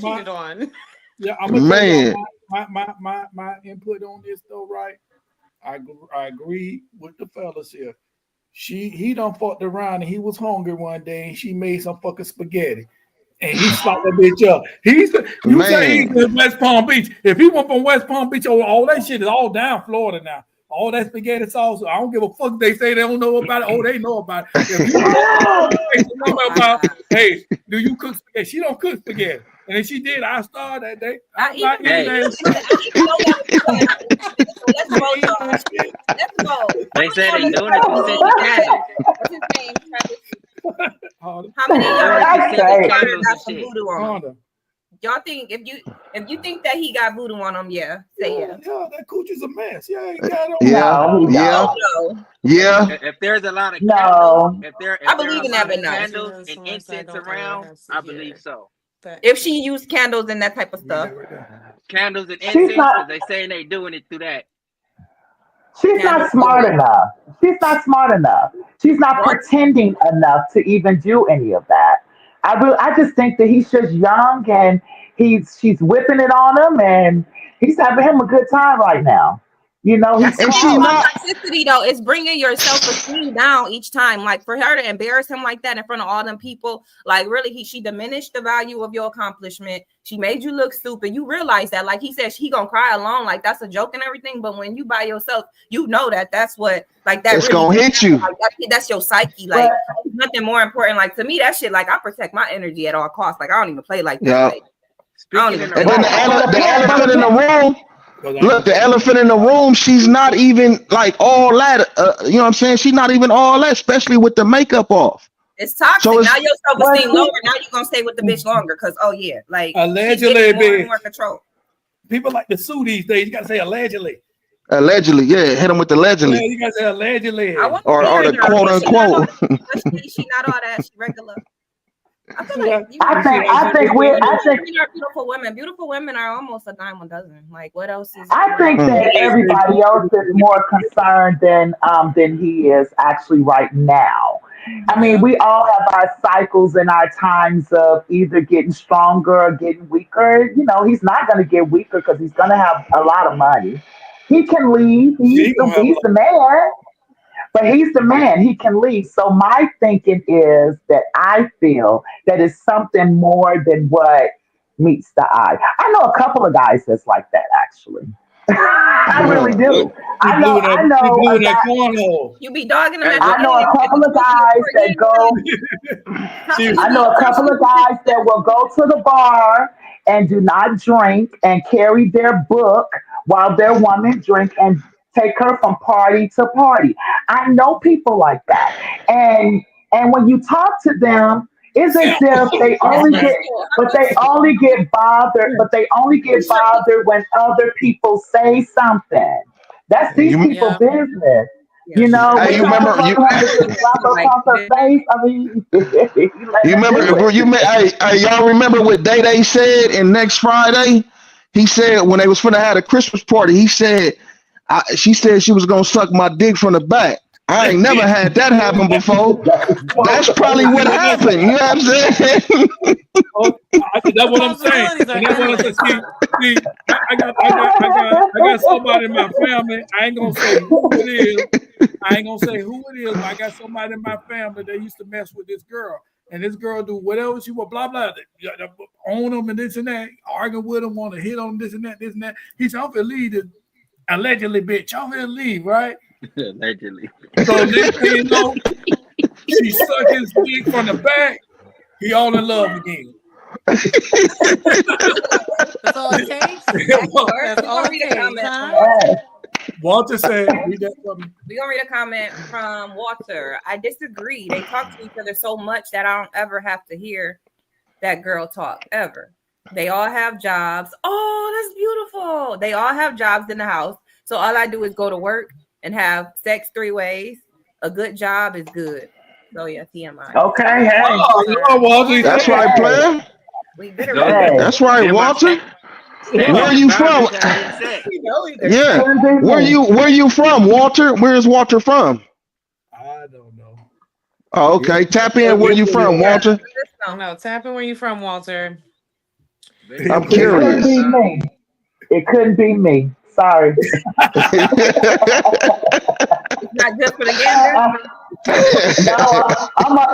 my input on this though, right? I agree with the fellas here. He done fucked around and he was hungry one day and she made some fucking spaghetti. And he slapped that bitch up. You say he's in West Palm Beach. If he went from West Palm Beach, all that shit is all down Florida now. All that spaghetti sauce. I don't give a fuck if they say they don't know about it. Oh, they know about it. If you know about, hey, do you cook spaghetti? She don't cook spaghetti. And if she did, I starved that day. Let's go. They said they doing it. What's his name? How many of y'all got some voodoo on him? Y'all think if you think that he got voodoo on him, say yeah. Yeah, that coochie's a mess. Yeah, he got Yeah. If there's a lot of candles, I believe in that, but no. Candles and incense around, I believe so. If she used candles and that type of stuff, candles and incense, because they saying they doing it through that. She's not smart enough. She's not pretending enough to even do any of that. I just think that he's just young and she's whipping it on him and he's having him a good time right now. You know, he's That's she not toxicity though. It's bringing your self-esteem down each time. Like for her to embarrass him like that in front of all them people, like really, she diminished the value of your accomplishment. She made you look stupid. You realize that, like he said, he gonna cry alone. Like that's a joke and everything. But when you by yourself, you know that's what like that. It's really gonna hit you. Like, that's your psyche. Like nothing more important. Like to me, that shit. Like I protect my energy at all costs. Like I don't even play like that. Yeah. Like, I don't even. And then the elephant in the room. Look, the elephant in the room, she's not even like all that. You know what I'm saying? She's not even all that, especially with the makeup off. It's toxic. So now your self-esteem lower. Now you're going to stay with the bitch longer because, oh, yeah. Like, allegedly, more and more control. People like to sue these days. You got to say allegedly. Allegedly, yeah. Hit them with the allegedly. Yeah, you got to say allegedly. Or the quote unquote. She's not all that. She's regular. I feel like I think beautiful women. Beautiful women are almost a dime a dozen. Like what else is? I think that everybody else is more concerned than he is actually right now. I mean, we all have our cycles and our times of either getting stronger or getting weaker. You know, he's not going to get weaker because he's going to have a lot of money. He can leave. He's the man. But he's the man, he can leave. So my thinking is that I feel that it's something more than what meets the eye. I know a couple of guys that's like that, actually. I really do. I know. You be dogging them. I know a couple of guys that go. I know a couple of guys that will go to the bar and do not drink and carry their book while their woman drink and take her from party to party. I know people like that, and when you talk to them, it's as if they only get bothered when other people say something. That's these people's business. You know, hey, you remember? You remember? Hey, y'all remember what Day said in Next Friday? He said when they was finna have a Christmas party, he said. She said she was gonna suck my dick from the back. I ain't never had that happen before. That's probably what happened. You know what I'm saying? That's what I'm saying. That's what I'm saying. See, I got somebody in my family. I ain't gonna say who it is. But I got somebody in my family that used to mess with this girl. And this girl do whatever she want, blah, blah, own them and this and that, arguing with them, want to hit on this and that. He said, I'm gonna leave this. Allegedly, bitch, I'm gonna leave, right? Allegedly. So next thing you know, she sucked his dick from the back. He all in love again. That's all it takes. That's all it takes, huh? Walter said, read that for me. We're gonna read a comment from Walter. I disagree. They talk to each other so much that I don't ever have to hear that girl talk ever. They all have jobs. Oh, that's beautiful. They all have jobs in the house. So all I do is go to work and have sex 3 ways. A good job is good. So yeah, TMI. Okay, hey. That's right, player. We did it. That's right, Walter. Where are you from? Yeah. Where you from, Walter? Where is Walter from? I don't know. Oh, okay. Tap in where you from, Walter. No, tap in where you from, Walter. I'm curious. It couldn't be me. Sorry. It's not good for the gander. No,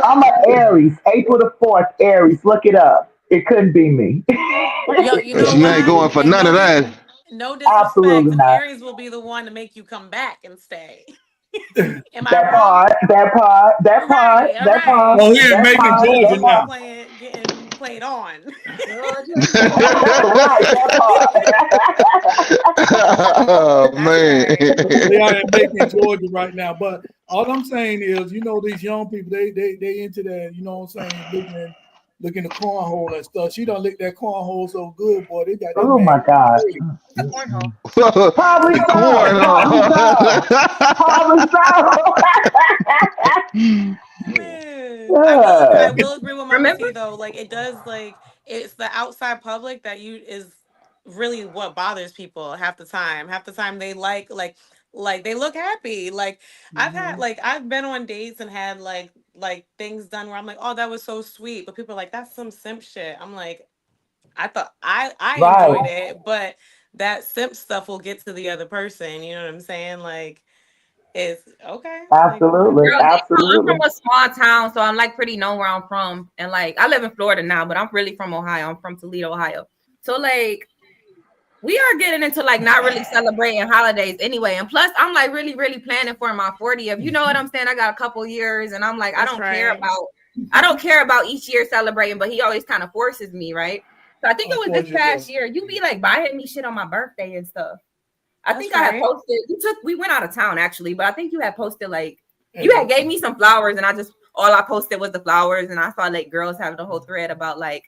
I'm a Aries. April the 4th, Aries. Look it up. It couldn't be me. You know she ain't going for none of that. No disrespect. Absolutely not. Aries will be the one to make you come back and stay. That part. Oh, yeah, making Georgia now. Getting played on. Oh man, they are making Georgia right now. But all I'm saying is, you know, these young people, they into that. You know what I'm saying? Looking at cornhole and stuff. She don't lick that cornhole so good, boy. They got. Oh my God. Probably I will agree with Mama T though. Like it does, like it's the outside public that is really what bothers people half the time. Half the time they like they look happy. Like I've been on dates and had like things done where I'm like, oh, that was so sweet, but people are like, that's some simp shit. I'm like, I thought I enjoyed it, but that simp stuff will get to the other person. You know what I'm saying? Like, it's okay. Absolutely. Girl, Absolutely. I'm from a small town, so I'm like pretty know where I'm from. And like I live in Florida now, but I'm really from Ohio. I'm from Toledo, Ohio. So like we are getting into like not really celebrating holidays anyway. And plus, I'm like really, really planning for my 40th. You know what I'm saying? I got a couple years, and I'm like, I don't care about each year celebrating, but he always kind of forces me, right? So I think it was this past year. You be like buying me shit on my birthday and stuff. I think I had posted. We went out of town actually, but I think you had posted like you had gave me some flowers, and all I posted was the flowers, and I saw like girls having the whole thread about like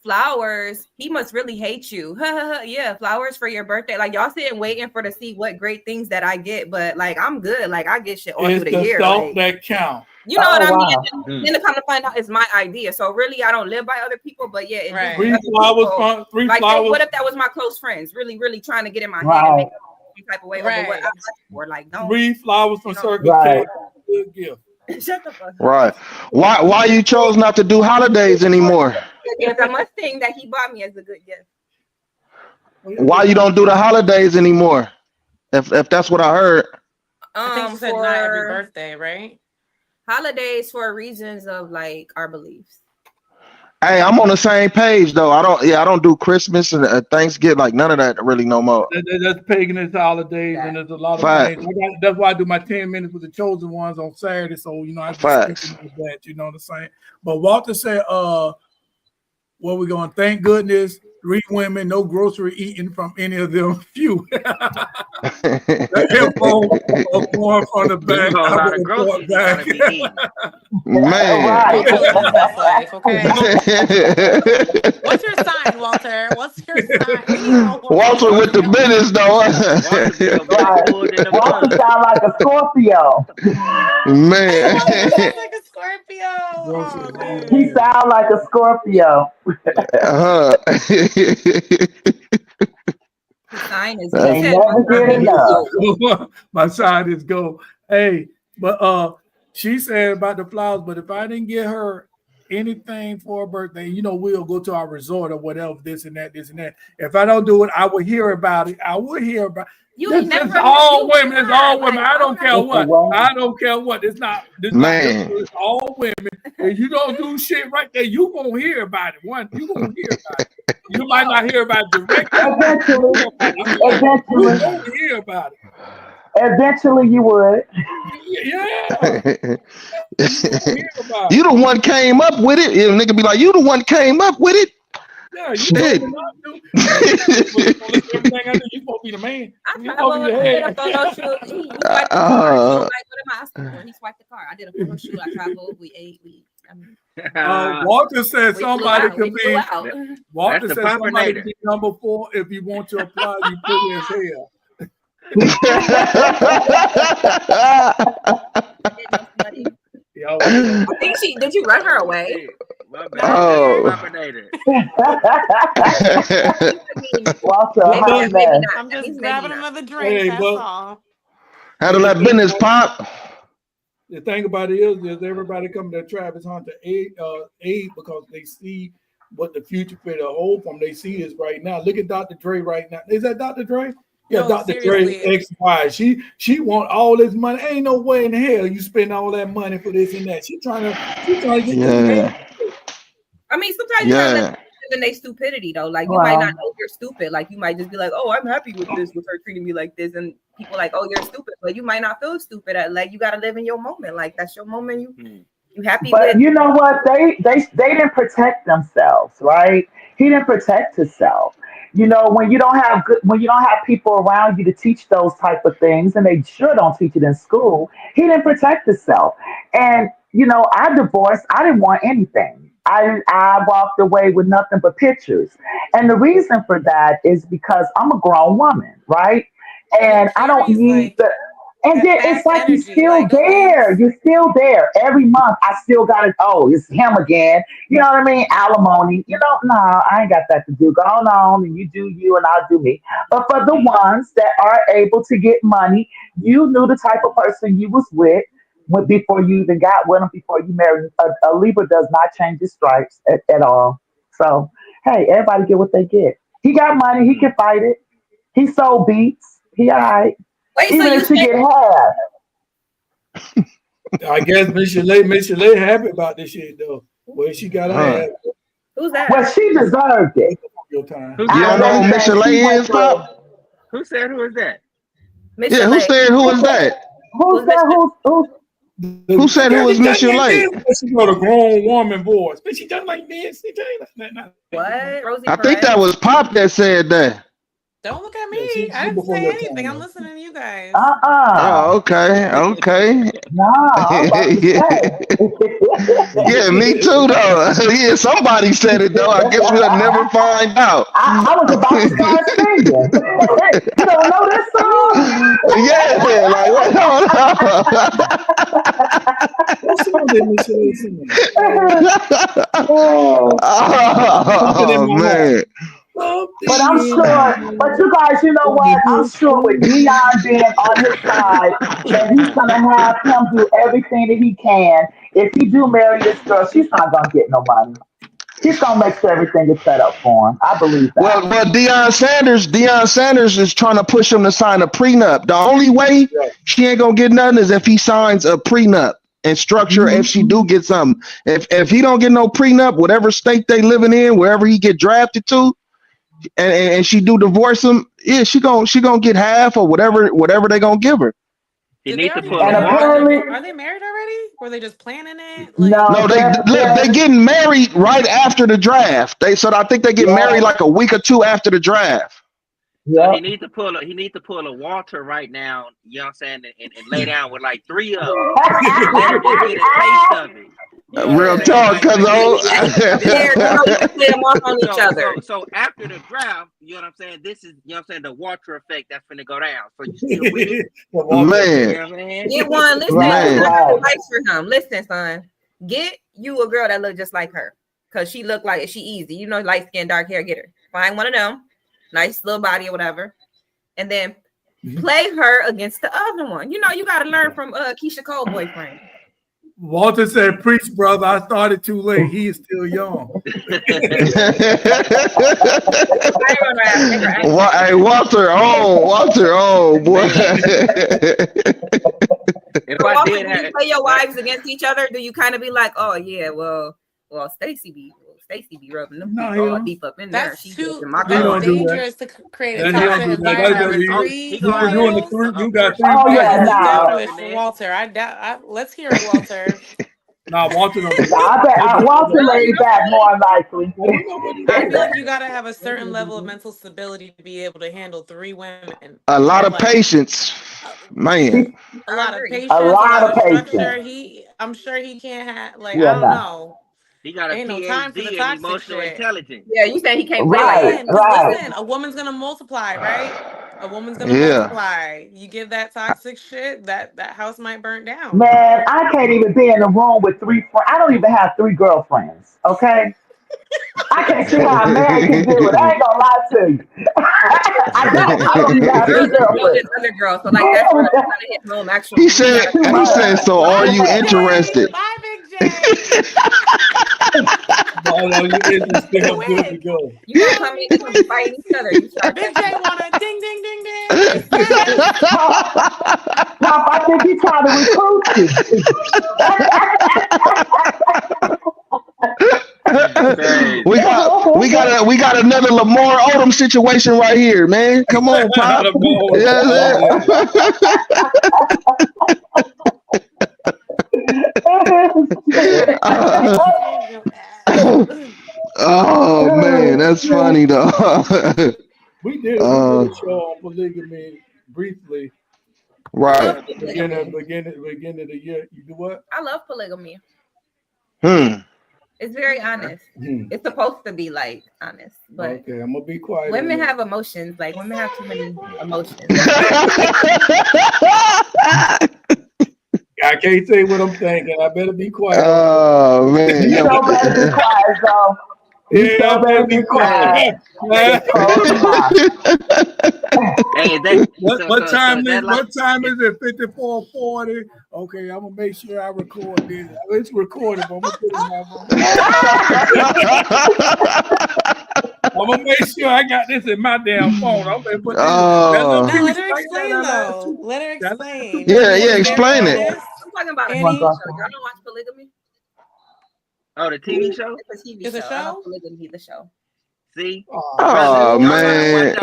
flowers. He must really hate you. Yeah, flowers for your birthday. Like y'all sitting waiting to see what great things that I get, but like I'm good. Like I get shit all through the year. Like, that count. You know what I mean? Then to come to find out, it's my idea. So really, I don't live by other people, but yeah, right. Three flowers. What if that was my close friends? Really, really trying to get in my head and make some type of way over what I asked for. Like, no. 3 flowers from Circle K. Good gift. Shut the fuck up. Right. Why you chose not to do holidays anymore? It's a Mustang that he bought me as a good gift. Why you don't do the holidays anymore? If that's what I heard. I think you said not every birthday, right? Holidays for reasons of like our beliefs. Hey, I'm on the same page though. I don't do Christmas and Thanksgiving, like none of that really no more. That's paganist holidays, and there's a lot of things. That's why I do my 10 minutes with the chosen ones on Saturday. So I just stick with that. You know what I'm saying? But Walter said, "Well, we're going. Thank goodness, 3 women, no grocery eating from any of them. Phew." One from the back. Man. What's your sign, Walter? What's your sign? Walter with the business though. Walter sound like a Scorpio. Man. Like a Scorpio. Oh, he sound like a Scorpio. Sign is my sign is go. Hey, but she said about the flowers, but if I didn't get her anything for her birthday, we'll go to our resort or whatever, this and that. If I don't do it, I will hear about it. It's all women. It's all women. I don't care what. It's not. It's all women. If you don't do shit right there, you gonna hear about it. You gonna hear about it. You might not hear about it directly. Eventually. You gonna hear about it. Eventually, you would. Yeah. You the one came up with it. If nigga be like, you the one came up with it. Yeah, you supposed to be the man. I did a photo shoot. He swiped the card. I did a photo shoot. I traveled. We ate. Walter said somebody could be. Walter said somebody could be number 4 if you want to apply. You put his hair. I think did you run her away? Walter, I'm just grabbing another drink. That's all. Handle that business, Pop. The thing about it is everybody coming to Travis Hunter aid because they see what the future for the whole from they see is right now. Look at Dr. Dre right now. Is that Dr. Dre? Yeah, no, Dr. Dre ex-wife. She want all this money. Ain't no way in hell you spend all that money for this and that. She trying to get this. I mean, sometimes you gotta let in their stupidity though. Like you might not know you're stupid. Like you might just be like, oh, I'm happy with this, with her treating me like this, and people like, oh, you're stupid, but you might not feel stupid. Like you gotta live in your moment. Like that's your moment. You happy but with. You know what? They didn't protect themselves, right? He didn't protect himself. When you don't have people around you to teach those type of things, and they sure don't teach it in school, he didn't protect himself. And I divorced. I didn't want anything. I walked away with nothing but pictures. And the reason for that is because I'm a grown woman, right? And I don't need the. And then it's like you're still there. You're still there. Every month, I still got it. Oh, it's him again. You know what I mean? Alimony. No, I ain't got that to do. Go on and you do you and I'll do me. But for the ones that are able to get money, you knew the type of person you was with before you even got with them, before you married. A Libra does not change his stripes at all. So, hey, everybody get what they get. He got money. He can fight it. He sold beats. He all right. Wait, Even so you if she say get half. I guess Miss Chalet happy about this shit though. Well, she got her ass. who's that? Well, she deserved it. Your time. You don't know who Miss Chalet is, Pop? Who said who is that? Miss Yeah, who Chalet. said who is that? Who's that? Who said who was Miss Chalet? She got a grown woman voice, but she doesn't like this. What? Rosie I think that was Pop that said that. Don't look at me. I didn't say anything. I'm listening to you guys. Oh, okay. No. Yeah, me too, though. Yeah, somebody said it, though. I guess we'll never find out. I was about to start singing. You don't know this song? Yeah, like, wait, hold What song did Miss Chalet sing? Oh, man. But I'm sure, but you guys, you know what? I'm sure with Dion being on his side, that he's gonna have him do everything that he can. If he do marry this girl, she's not gonna get no money. He's gonna make sure everything is set up for him. I believe that. Well, Deion Sanders is trying to push him to sign a prenup. The only way she ain't gonna get nothing is if he signs a prenup and structure. If she do get something, if he don't get no prenup, whatever state they living in, wherever he get drafted to, and she do divorce him, yeah, she gonna get half or whatever they gonna give her. You need to pull Are they married already? Were they just planning it? Like, No, they getting married right after the draft. So I think they get married like a week or two after the draft. Yeah. He need to pull a Walter right now, you know what I'm saying, and lay down with like 3 of them. Let her just get a taste of it. Real talk, cuz So after the draft, you know what I'm saying? This is, you know what I'm saying, the Walter effect that's finna go down. So you still with it? Man. You know what I'm saying? Get one. Listen, advice for him. Listen, son. Get you a girl that look just like her, cause she look like she easy. You know, light skin, dark hair. Get her. Find one of them, nice little body or whatever, and then play her against the other one. You know, you got to learn from Keisha Cole's boyfriend. Walter said, "Preach, brother. I started too late. He is still young." Hey, Walter, boy. If I did you play your wives against each other, do you kind of be like, "Oh yeah, well, Stacy be rubbing them all deep up in there." That's dangerous to create a toxic environment. You got 3. Oh yeah, Walter. Let's hear it, Walter. Nah, Walter. I bet Walter laid back more likely. I feel like you gotta have a certain level of mental stability to be able to handle 3 women. A lot of patience, man. A lot of patience. A lot of patience. I'm sure he can't have I don't know. He got a Ain't PhD no time for the in toxic emotional shit. intelligence. Yeah, you said he can't play. Listen, a woman's gonna multiply, right? A woman's gonna multiply. You give that toxic shit, that house might burn down. Man, I can't even be in the room with 3 friends. I don't even have 3 girlfriends. Okay. I can't see how a man can do it. I ain't gonna lie to you. I don't even have 3 girlfriends. Other girls, so like that's where I'm trying to hit home. Actually, He said, so are you interested? Bye, Big J. No, you interested? I'm good to go. You gonna come in and fight each other? Big J wanna ding ding ding ding. Pop, I think he's trying to recruit you. we got another Lamar Odom situation right here, man. Come on, Pop. Oh man, that's funny though. We did a show on polygamy briefly. Right. Beginning of the year. You do what? I love polygamy. It's very honest. It's supposed to be like honest, but okay, I'm gonna be quiet. Women have emotions. Like women have too many emotions. I can't say what I'm thinking. I better be quiet. Oh man, you don't better be quiet, though. You don't better be quiet. Hey, what time is it? 54:40. Okay, I'm gonna make sure I record this. It's recorded, but I'm gonna put it in my phone. I'm gonna make sure I got this in my damn phone. I'm gonna put this. No, let her explain though. Let her explain. Yeah, explain it. I'm talking about a TV show. Y'all don't watch Polygamy? Oh, the TV show? It's a TV show. Polygamy, the show. See? Oh, man.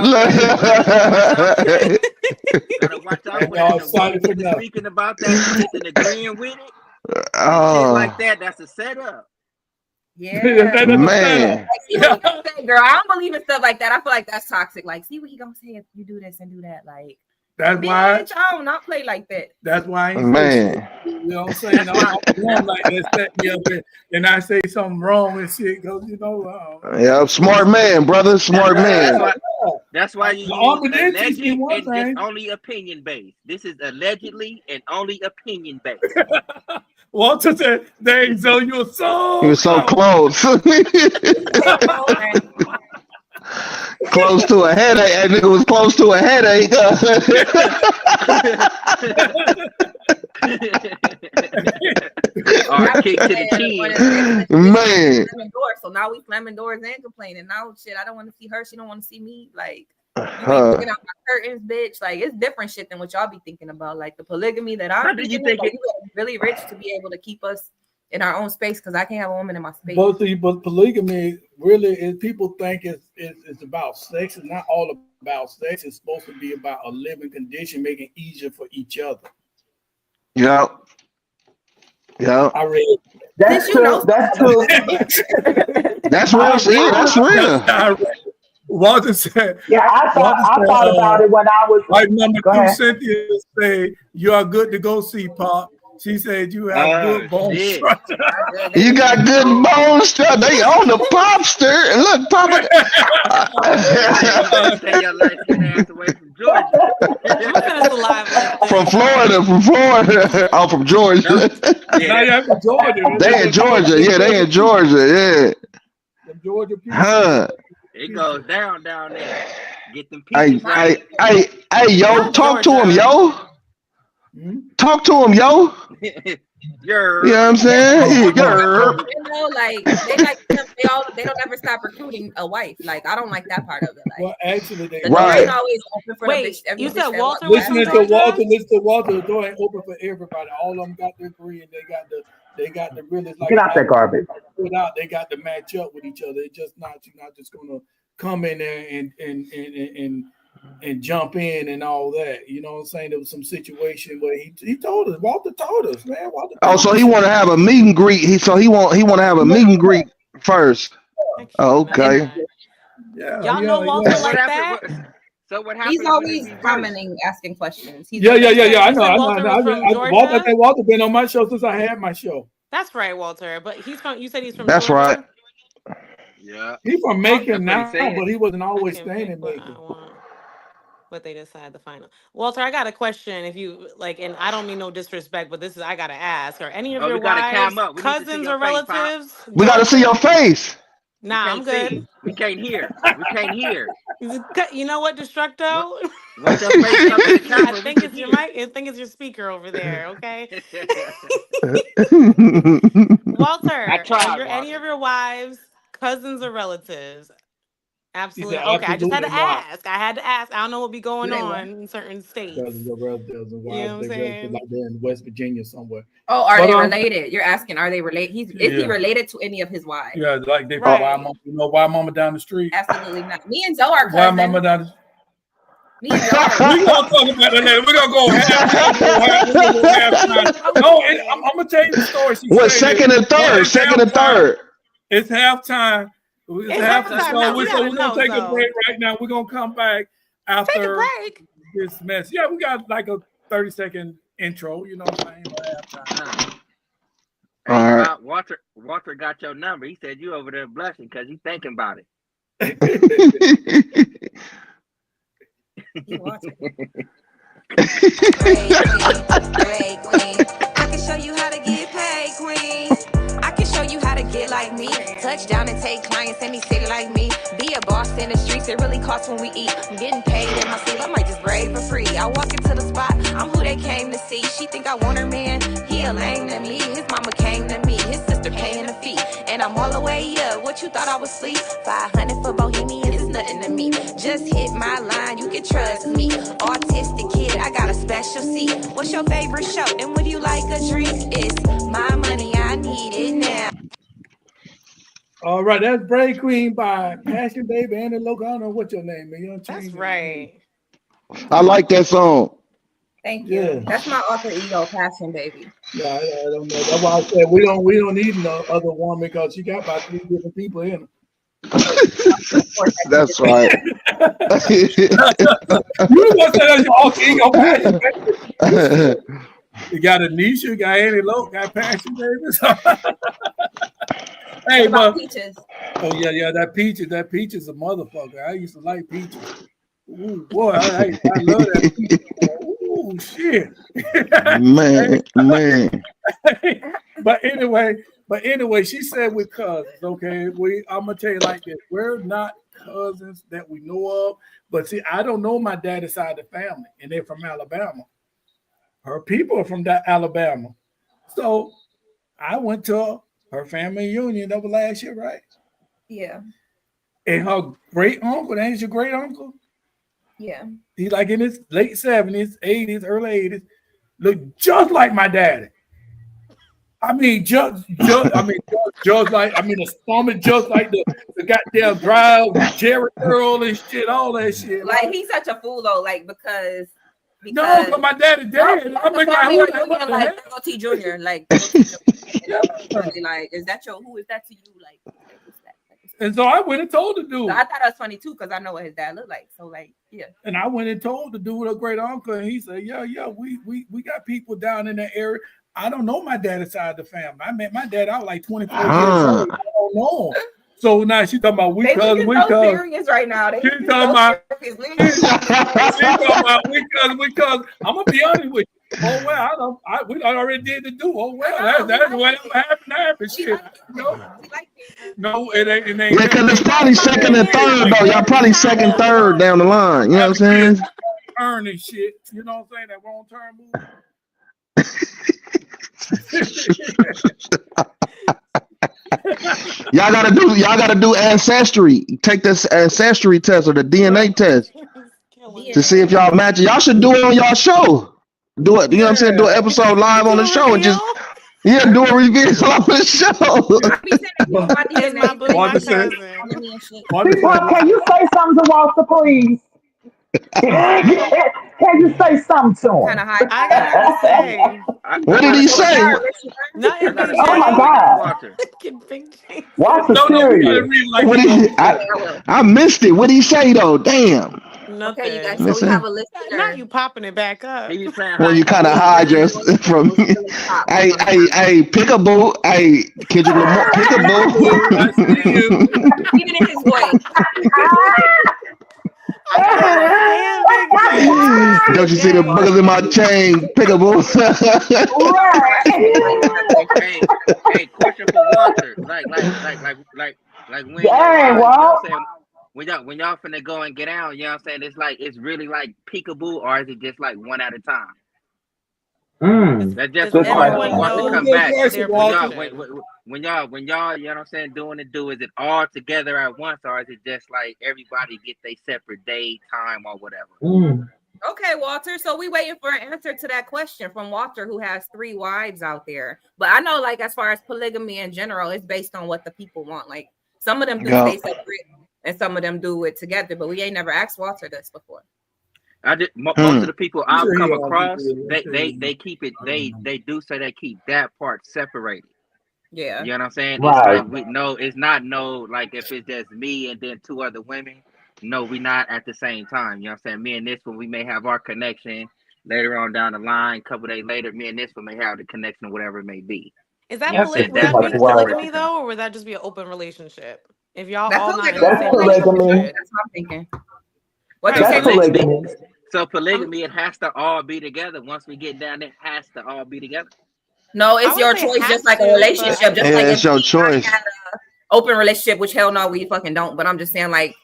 Watch out when they're speaking about that shit and agreeing with it. Oh. Shit like that, that's a setup. Yeah, man. Girl, I don't believe in stuff like that. I feel like that's toxic. Like, see what he gonna say if you do this and do that. Like, that's why I do not play like that. That's why, man. You know what I'm saying? I'm like that, set me up and I say something wrong and shit. Because you know, yeah, smart man, brother, smart man. That's why you use alleged and it's only opinion based. This is allegedly and only opinion based. Walter said, "Dang, so you're so close." Close to a headache. That nigga was close to a headache. Kick to the chin. Man. So now we slamming doors and complaining. Now shit, I don't want to see her. She don't want to see me. Like, you ain't picking out my curtains, bitch. Like, it's different shit than what y'all be thinking about. Like the polygamy that I'm thinking about, you gotta be really rich to be able to keep us in our own space, because I can't have a woman in my space. But polygamy really is, people think it's about sex. It's not all about sex. It's supposed to be about a living condition, making it easier for each other. Yeah. I read. That's true. That's true. That's real. That's real. Walter said. Yeah, I thought about it when I was. Like number 2, Cynthia say, "You are good to go see Pop." She said you have good bone structure. You got good bone structure. They on the popster. Look, Papa. From Florida. Oh, from Georgia. From Georgia. They in Georgia. Yeah, they in Georgia. Yeah. The Georgia people. Huh. It goes down there. Get them peaches right. Hey, yo, talk to him, yo. Talk to him, yo. You know what I'm saying? You know, like they don't ever stop recruiting a wife. Like, I don't like that part of it. Like, well, actually, they right. Always open for wait, the bitch. You said Walter. Listen to Walter. The door ain't open for everybody. All of them got their degree, and they got the really like. Get out that garbage. They got to match up with each other. It's just not, you're not just gonna come in there and jump in and all that. You know what I'm saying? There was some situation where he told us, Walter told us, man. So he want to have a meet and greet. He want to have a meet and greet first. Oh, okay. Yeah. Y'all know Walter like that. So what happened? He's always commenting, asking questions. Yeah. I know. Walter been on my show since I had my show. That's right, Walter. But he's from. You said he's from. That's Georgia? Right. Yeah. He's from Macon now, but he wasn't always staying in Macon. But they decide the final. Walter, I got a question. If you like, and I don't mean no disrespect, but this is I gotta ask. Are any of your wives, cousins, or relatives? We gotta see your face. Nah, I'm good. We can't hear. You know what, Destructo? I think it's your mic. I think it's your speaker over there. Okay. Walter, any of your wives, cousins, or relatives? Absolutely. Okay, I just had to ask. I don't know what be going on in certain states. You know what I'm saying? Like they're in West Virginia somewhere. Oh, are they related? You're asking, are they related? Is he related to any of his wives? Yeah, like they why mama down the street? Absolutely not. Me and Zoe are cousins. Why mama down the street? Me and Zoe are We're gonna talk about that later. We're gonna go half. No, I'm gonna tell you the story. What, second and third? It's halftime. It's halftime. So we're gonna take a break right now. We're gonna come back after this mess. Yeah, we got like a 30-second intro. You know what I'm saying? All right. Walter got your number. He said you over there blushing because you thinking about it. Great queen. I can show you how to get paid, queen. I can show you how to get like me. Touch down and take clients in the city like me. Be a boss in the streets, it really costs when we eat. I'm getting paid in my sleep, I might just braid for free. I walk into the spot, I'm who they came to see. She think I want her man, he a lame to me. His mama came to me, his sister after paying the fee. And I'm all the way up, what you thought I was asleep? 500 for Bohemian is nothing to me. Just hit my line, you can trust me. Autistic kid, I got a special seat. What's your favorite show? And would you like a drink? It's my money, I need it now. All right, that's Brave Queen by Passion Baby and the Local. I don't know what your name is. That's right. I like that song. Thank you. Yeah. That's my alter ego, Passion Baby. Yeah, I don't know. That's why I said we don't need no other woman because she got about 3 different people in her. That's right. You want to say that's your alter ego, Passion Baby? You got Anisha, you got Annie Loke, got Passion Baby. Hey, but Peaches. Oh yeah, that Peaches a motherfucker. I used to like Peaches. Ooh, boy, I love that Peaches. Ooh, shit. man. But anyway, she said we're cousins. Okay, I'm gonna tell you like this: we're not cousins that we know of. But see, I don't know my daddy's side of the family, and they're from Alabama. Her people are from Alabama, so I went to her family reunion that was last year, right? Yeah. And her great uncle, that is your great uncle? Yeah. He's like in his late 70s, 80s, early 80s, looked just like my daddy. The stomach just like the goddamn drive, Jerry Curl and shit, all that shit. Like he's such a fool though, like because no, but my daddy dead. I'm like T Junior, like, like, is that who is that to you? Like, what's that? And so I went and told the dude. So I thought that was funny too, because I know what his dad looked like. So like, yeah. And I went and told the dude, a great uncle, and he said, yeah, we got people down in that area. I don't know my dad's side of the family. I met my dad out like 24 years old. I don't know him. So now she's talking about we cousins. Serious right now. She's talking about we cousins. I'm gonna be honest with you. Oh well, we already did the do. Oh well, that's what happened. Shit. No, it ain't. Yeah, because it's probably second and third though. Y'all probably second, third down the line. You know what I'm saying? Turn and shit. You know what I'm saying? That wrong turn move. Y'all gotta do ancestry. Take this ancestry test or the DNA test to see if y'all match it. Y'all should do it on y'all show. Do it. You know what I'm saying? Do an episode live on the show and just do a review on the show. Can you say something to Walter, please? Can you say something to him? I gotta say. What did he say? Oh my God! Walter, serious. I missed it. What did he say though? Damn. Nothing. Okay, you guys, so we have a list. Not you popping it back up. Well, you kind of hide yourself from. Hey, Pickaboo. Hey, Kendrick Lamar. Pickaboo. Even in his voice. Don't you see the buggers in my chain? Pickaboo. Hey, question for Walter. When y'all finna go and get out, you know what I'm saying? It's really like peekaboo, or is it just like one at a time? That just wants to come back. When y'all, you know what I'm saying, doing the do, is it all together at once, or is it just like everybody get their separate day, time, or whatever? Okay, Walter. So we waiting for an answer to that question from Walter, who has 3 wives out there. But I know, like, as far as polygamy in general, it's based on what the people want. Like, some of them do stay separate, and some of them do it together. But we ain't never asked Walter this before. Most of the people I've come across, they keep it. They do say they keep that part separated. Yeah, you know what I'm saying. Right. It's not like if it's just me and then 2 other women. No, we not at the same time. You know what I'm saying. Me and this one, we may have our connection later on down the line. A couple days later, me and this one may have the connection, whatever it may be. Is that polygamy though, or would that just be an open relationship? If y'all all not in the same relationship, that's what I'm thinking. What you say? Polygamy. So polygamy, it has to all be together. Once we get down there, it has to all be together. No, it's your choice, just like a relationship. Just like it's your choice. Open relationship, which hell no, we fucking don't. But I'm just saying, like,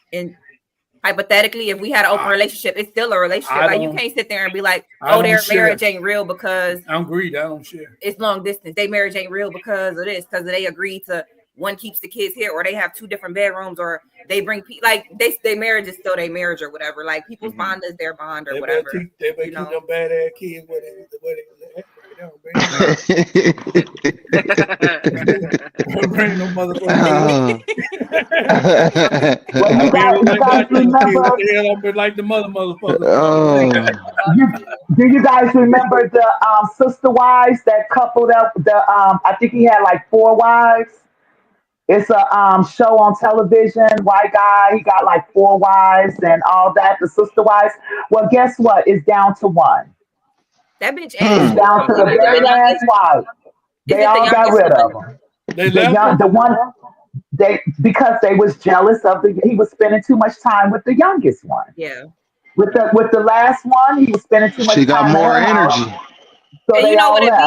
hypothetically, if we had an open relationship, it's still a relationship. Like you can't sit there and be like, oh, their marriage ain't real because I'm greedy. I don't share. It's long distance. Their marriage ain't real because of this, because they agree to one keeps the kids here, or they have 2 different bedrooms, or they bring like their marriage is still their marriage or whatever. Like people's bond is their bond or whatever. They keep them badass kids where they bring them motherfuckers. Well, you guys remember like the motherfuckers. Do you guys remember the sister wives that coupled up? I think he had like 4 wives. It's a show on television. White guy, he got like 4 wives and all that. The sister wives. Well, guess what? It's down to 1. That bitch is down to the very last wife. They all got rid of him. The one because they was jealous of he was spending too much time with the youngest one. Yeah. With the last one, he was spending too much time. She got more energy. So and you know what it be?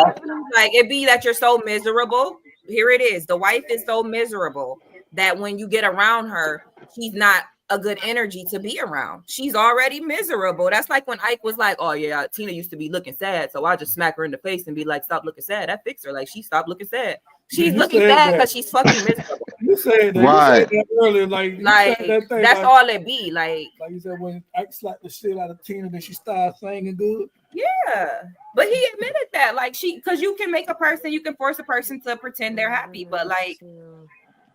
Like it be that you're so miserable. Here it is. The wife is so miserable that when you get around her, she's not a good energy to be around. She's already miserable. That's like when Ike was like, oh yeah, Tina used to be looking sad, so I just smack her in the face and be like, stop looking sad. That fixed her. Like she stopped looking sad. She's looking sad because she's fucking miserable. You said that, right. You said that earlier, that's like, all it be. Like you said, when Ike slapped the shit out of Tina, then she started singing good. Yeah, but he admitted that, like because you can make a person, you can force a person to pretend they're happy, but like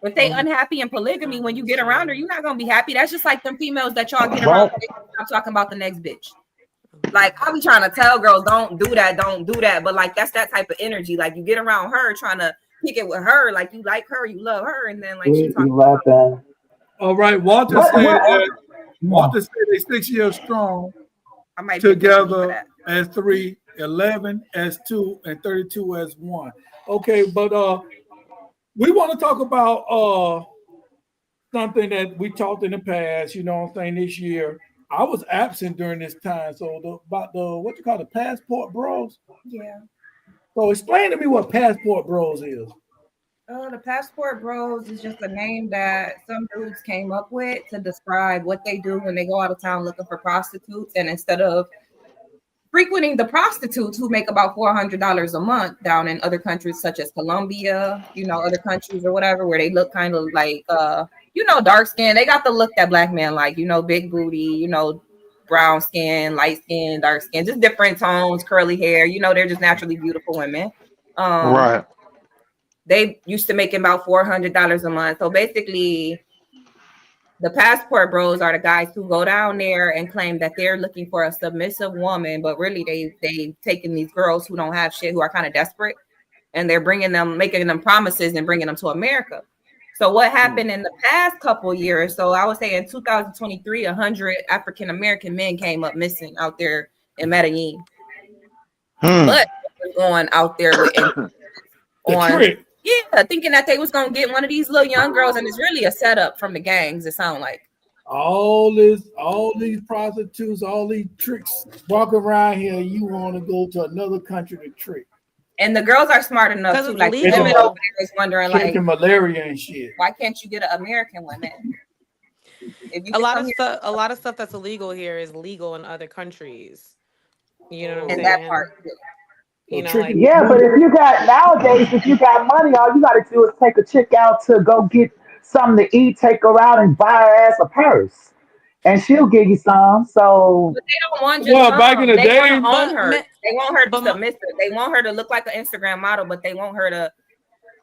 if they unhappy in polygamy, when you get around her, you're not gonna be happy. That's just like them females that y'all get around. I'm talking about the next bitch. Like I be trying to tell girls, don't do that. But like that's that type of energy. Like you get around her, trying to pick it with her, like you like her, you love her, and then like she talking about that. All right, Walter said they 6 years strong. I might together as 3, 11 as 2, and 32 as 1. Okay, but we want to talk about something that we talked in the past, you know what I'm saying, this year. I was absent during this time. So about what you call the passport bros? Yeah. So explain to me what passport bros is. The passport bros is just a name that some dudes came up with to describe what they do when they go out of town looking for prostitutes. And instead of frequenting the prostitutes who make about $400 a month down in other countries such as Colombia, other countries or whatever, where they look kind of like, dark skin. They got the look that black men like, big booty, brown skin, light skin, dark skin, just different tones, curly hair. They're just naturally beautiful women. Right. They used to making about $400 a month. So basically, the passport bros are the guys who go down there and claim that they're looking for a submissive woman, but really they taking these girls who don't have shit, who are kind of desperate, and they're making them promises and bringing them to America. So what happened in the past couple years? So I would say in 2023, 100 African American men came up missing out there in Medellin. But going out there with thinking that they was gonna get one of these little young girls, and it's really a setup from the gangs. It sounds like all these prostitutes, all these tricks walking around here. You want to go to another country to trick, and the girls are smart enough to like women over there is wondering like malaria and shit. Why can't you get an American woman? A lot of stuff that's illegal here is legal in other countries. You know what I'm saying? That part. But if you got money, all you got to do is take a chick out to go get something to eat, take her out and buy her ass a purse, and she'll give you some. So but they don't want just back in the day, they want her. They want her to be submissive. They want her to look like an Instagram model, but they want her to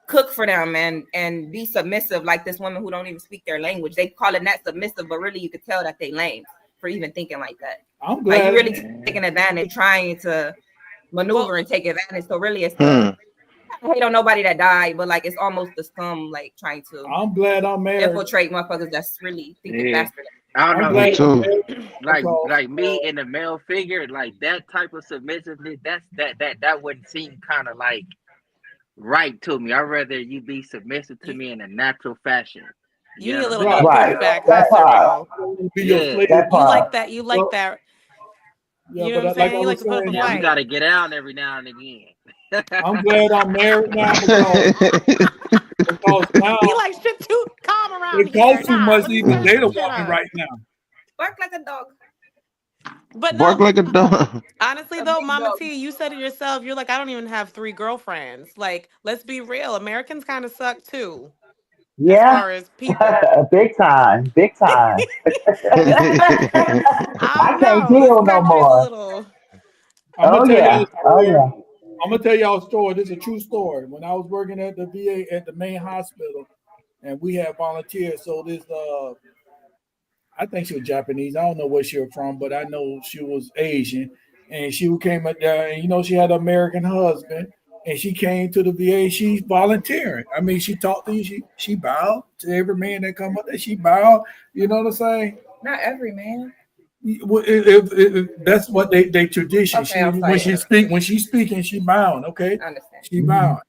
cook for them and be submissive, like this woman who don't even speak their language. They call it not submissive, but really you could tell that they lame for even thinking like that. I'm glad you're really taking advantage, trying to maneuver and take advantage. So really it's I hate on nobody that died, but like it's almost the scum like trying to I'm glad I'm married. Infiltrate motherfuckers that's really thinking faster. I don't know. Me too. Like me in the male figure, like that type of submissiveness, that wouldn't seem kind of like right to me. I'd rather you be submissive to me in a natural fashion. You need a little bit of pushback. You like that. Yeah, you know what I'm saying? You like to put you got to get out every now and again. I'm glad I'm married now because now he like shit too calm around. It costs too much to even date a woman right now. Bark like a dog. But Bark no, like a dog. honestly A though, big Mama dog. T, you said it yourself. You're like, I don't even have 3 girlfriends. Like, let's be real. Americans kind of suck too, as Yeah. far as people. Big time. Big time. I I don't can't know. This deal no country's a more. little. I'm gonna Oh tell y'all yeah. a Oh story. yeah. I'm gonna tell y'all a story. This is a true story. When I was working at the VA at the main hospital, and we had volunteers. So this I think she was Japanese. I don't know where she was from, but I know she was Asian. And she came up there, and she had an American husband, and she came to the VA. She's volunteering. I mean, she talked to you. She bowed to every man that come up there. She bowed. You know what I'm saying? Not every man. That's what they tradition. Okay, I'm sorry. When she's speaking, she bowing. Okay, I understand. she bowing.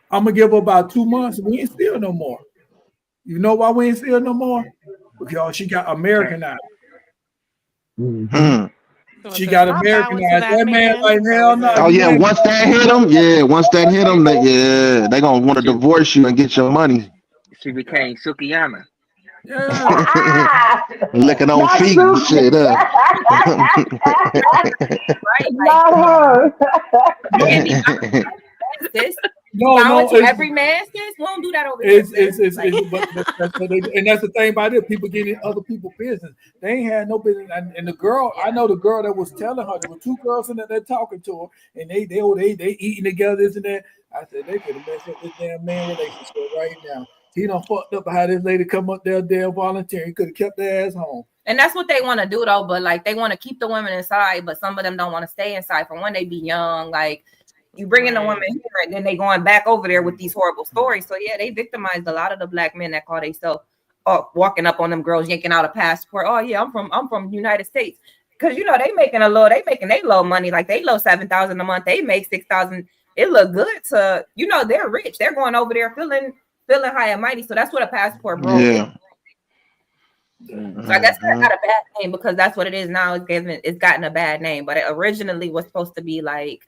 I'm gonna give her about 2 months. We ain't still no more. You know why we ain't still no more? Because she got Americanized. Mm-hmm. She got Stop bowing to Americanized. that That man man. like hell no. Oh yeah, once that hit them, they gonna want to divorce you and get your money. She became Sukiyama. Yeah. Licking on Not feet and Suki. shit. Right? Not her. Sis, No, to every man, sis. We don't do that over here. But that's the thing about it. People get in other people's business. They ain't had no business. And the girl, I know the girl that was telling her there were 2 girls in there that talking to her, and they eating together, this and that. I said they could have messed up this damn man relationship right now. He done fucked up how this lady come up there damn volunteering. He could have kept their ass home. And that's what they want to do though. But like they want to keep the women inside, but some of them don't want to stay inside. For when they be young, like. You bring in the women here, and then they going back over there with these horrible stories. So yeah, they victimized a lot of the black men that call themselves walking up on them girls, yanking out a passport. Oh yeah, I'm from the United States, because they making their low money, like they low $7,000 a month. They make $6,000. It look good to they're rich. They're going over there feeling high and mighty. So that's what a passport bro is. So I guess that got a bad name because that's what it is now. It's gotten a bad name, but it originally was supposed to be like.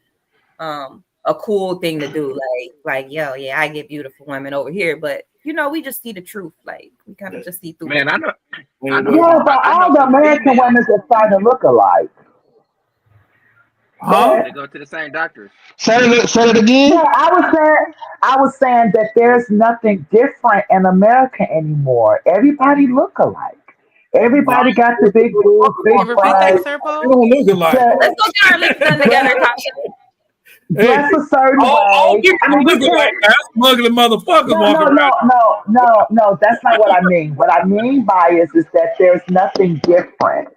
A cool thing to do, like yo, yeah, I get beautiful women over here, but we just see the truth, like we kind of just see through. Man, I know. Yeah, but all the American women are starting to look alike. They go to the same doctors. Say it again. Yeah, I was saying that there's nothing different in America anymore. Everybody look alike. Everybody got the big boobs, big butts. Don't look alike. Let's go get our lips done together, Tasha. Dress a certain way. I mean, look like smuggling motherfuckers. No. That's not what I mean. What I mean by is that there's nothing different.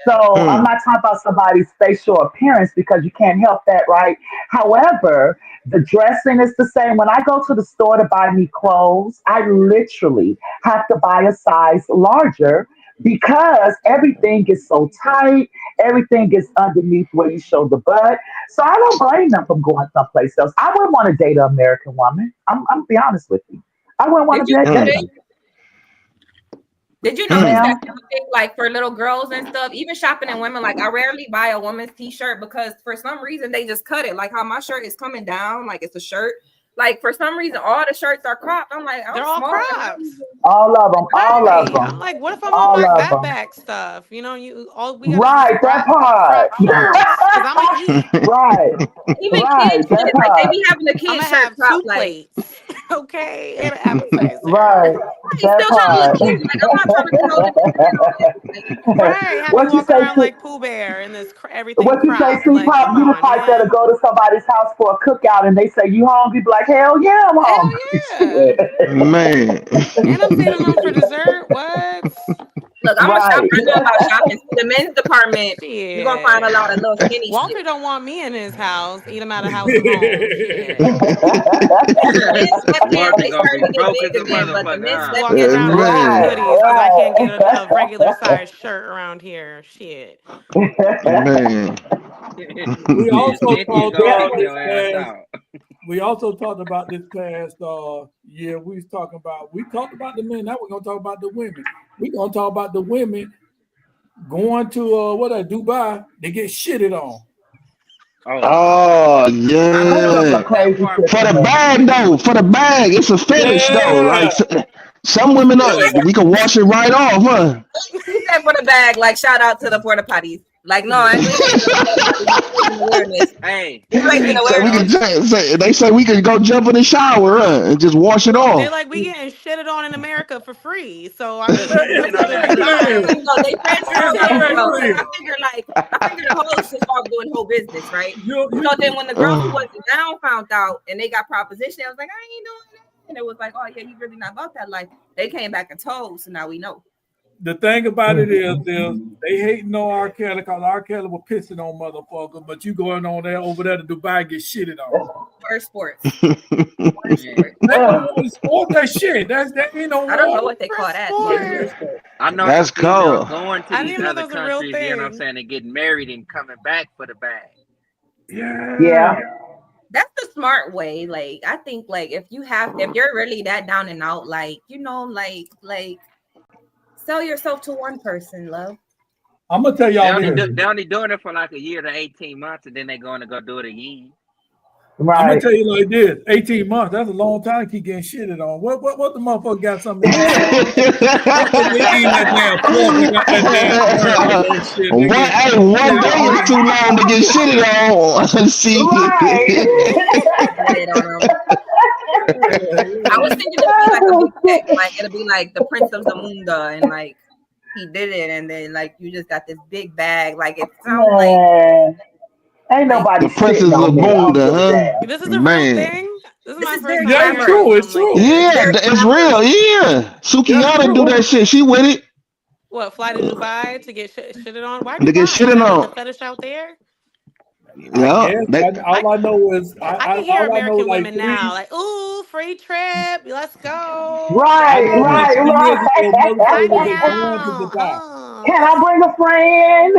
So I'm not talking about somebody's facial appearance because you can't help that, right? However, the dressing is the same. When I go to the store to buy me clothes, I literally have to buy a size larger because everything is so tight. Everything is underneath where you show the butt. So I don't blame them from going someplace else. I wouldn't want to date an American woman. I'm gonna be honest with you. I wouldn't want to date them. Did you notice that everything, like for little girls and stuff, even shopping in women, like I rarely buy a woman's t-shirt because for some reason they just cut it. Like how my shirt is coming down, like it's a shirt. Like for some reason, all the shirts are cropped. I'm like, they're all cropped. All of them. I'm like, what if I want my backpack stuff? We right, that part. Right. Even kids, like they be having the kids shirt cropped, like okay, and appetizer. Right. Still trying to look cute. Like I'm not trying to right. Have you walk around like Pooh Bear and this everything. What you say, C-Pop? You the type that'll go to somebody's house for a cookout and they say you hungry? Be like, hell yeah, I'm hungry. Man. And I'm sitting home for dessert. What? Look, I'm a shopper. I know about shopping. The men's department, you're gonna find a lot of little skinny. Walter don't want me in his house. Eat him out of house and home. Walter gonna be broke as a motherfucker. Walking around with hoodies because I can't get a regular size shirt around here. Shit. Man. We also talked about this past year. We talked about the men. Now we're gonna talk about the women. We're gonna talk about the women going to Dubai. They get shitted on. Oh yeah. For the bag though. For the bag, it's a fetish though. Like Some women we can wash it right off, huh? He said for the bag, like shout out to the porta potties. Like, no, I Hey, so we can they say we can go jump in the shower and just wash it off. They're like, we getting shitted on in America for free. So I mean, they I figured the hoes should start doing whole business, right? So then when the girls who wasn't down found out and they got proposition, I was like, I ain't doing that. And it was like, oh yeah, you really not about that life. They came back and told, so now we know. The thing about it is they hating on R. Kelly because R. Kelly was pissing on motherfuckers, but you going on there over there to Dubai and get shitted on. First sports. Sport that shit. That you know. I don't know what they call that. I know that's cool. Going to these other countries, you know what I'm saying, and getting married and coming back for the bag. Yeah. That's the smart way. Like, I think, like, if you're really that down and out, like, you know, like sell yourself to one person, love. I'm gonna tell y'all, they only doing it for like a year to 18 months, and then they're going to go do it again. Right. I'm gonna tell you like this: 18 months. That's a long time to keep getting shitted on. What the motherfucker got something? One day is too long to get shitted on. See. I was thinking it'll be like the Prince of Zamunda, and like he did it, and then like you just got this big bag. Like it sounds like ain't nobody. The Prince of Zamunda, huh? This is a real thing. This is my first time. Yeah, it's true. It's true. Yeah, it's real. Yeah, Sukiyana do that shit. She with it. What? Fly to Dubai to get shitted on? Why to get shitted on? The fetish out there. Yeah, all I know is I can hear American women now, like, ooh, free trip, let's go. Right. Can I bring a friend?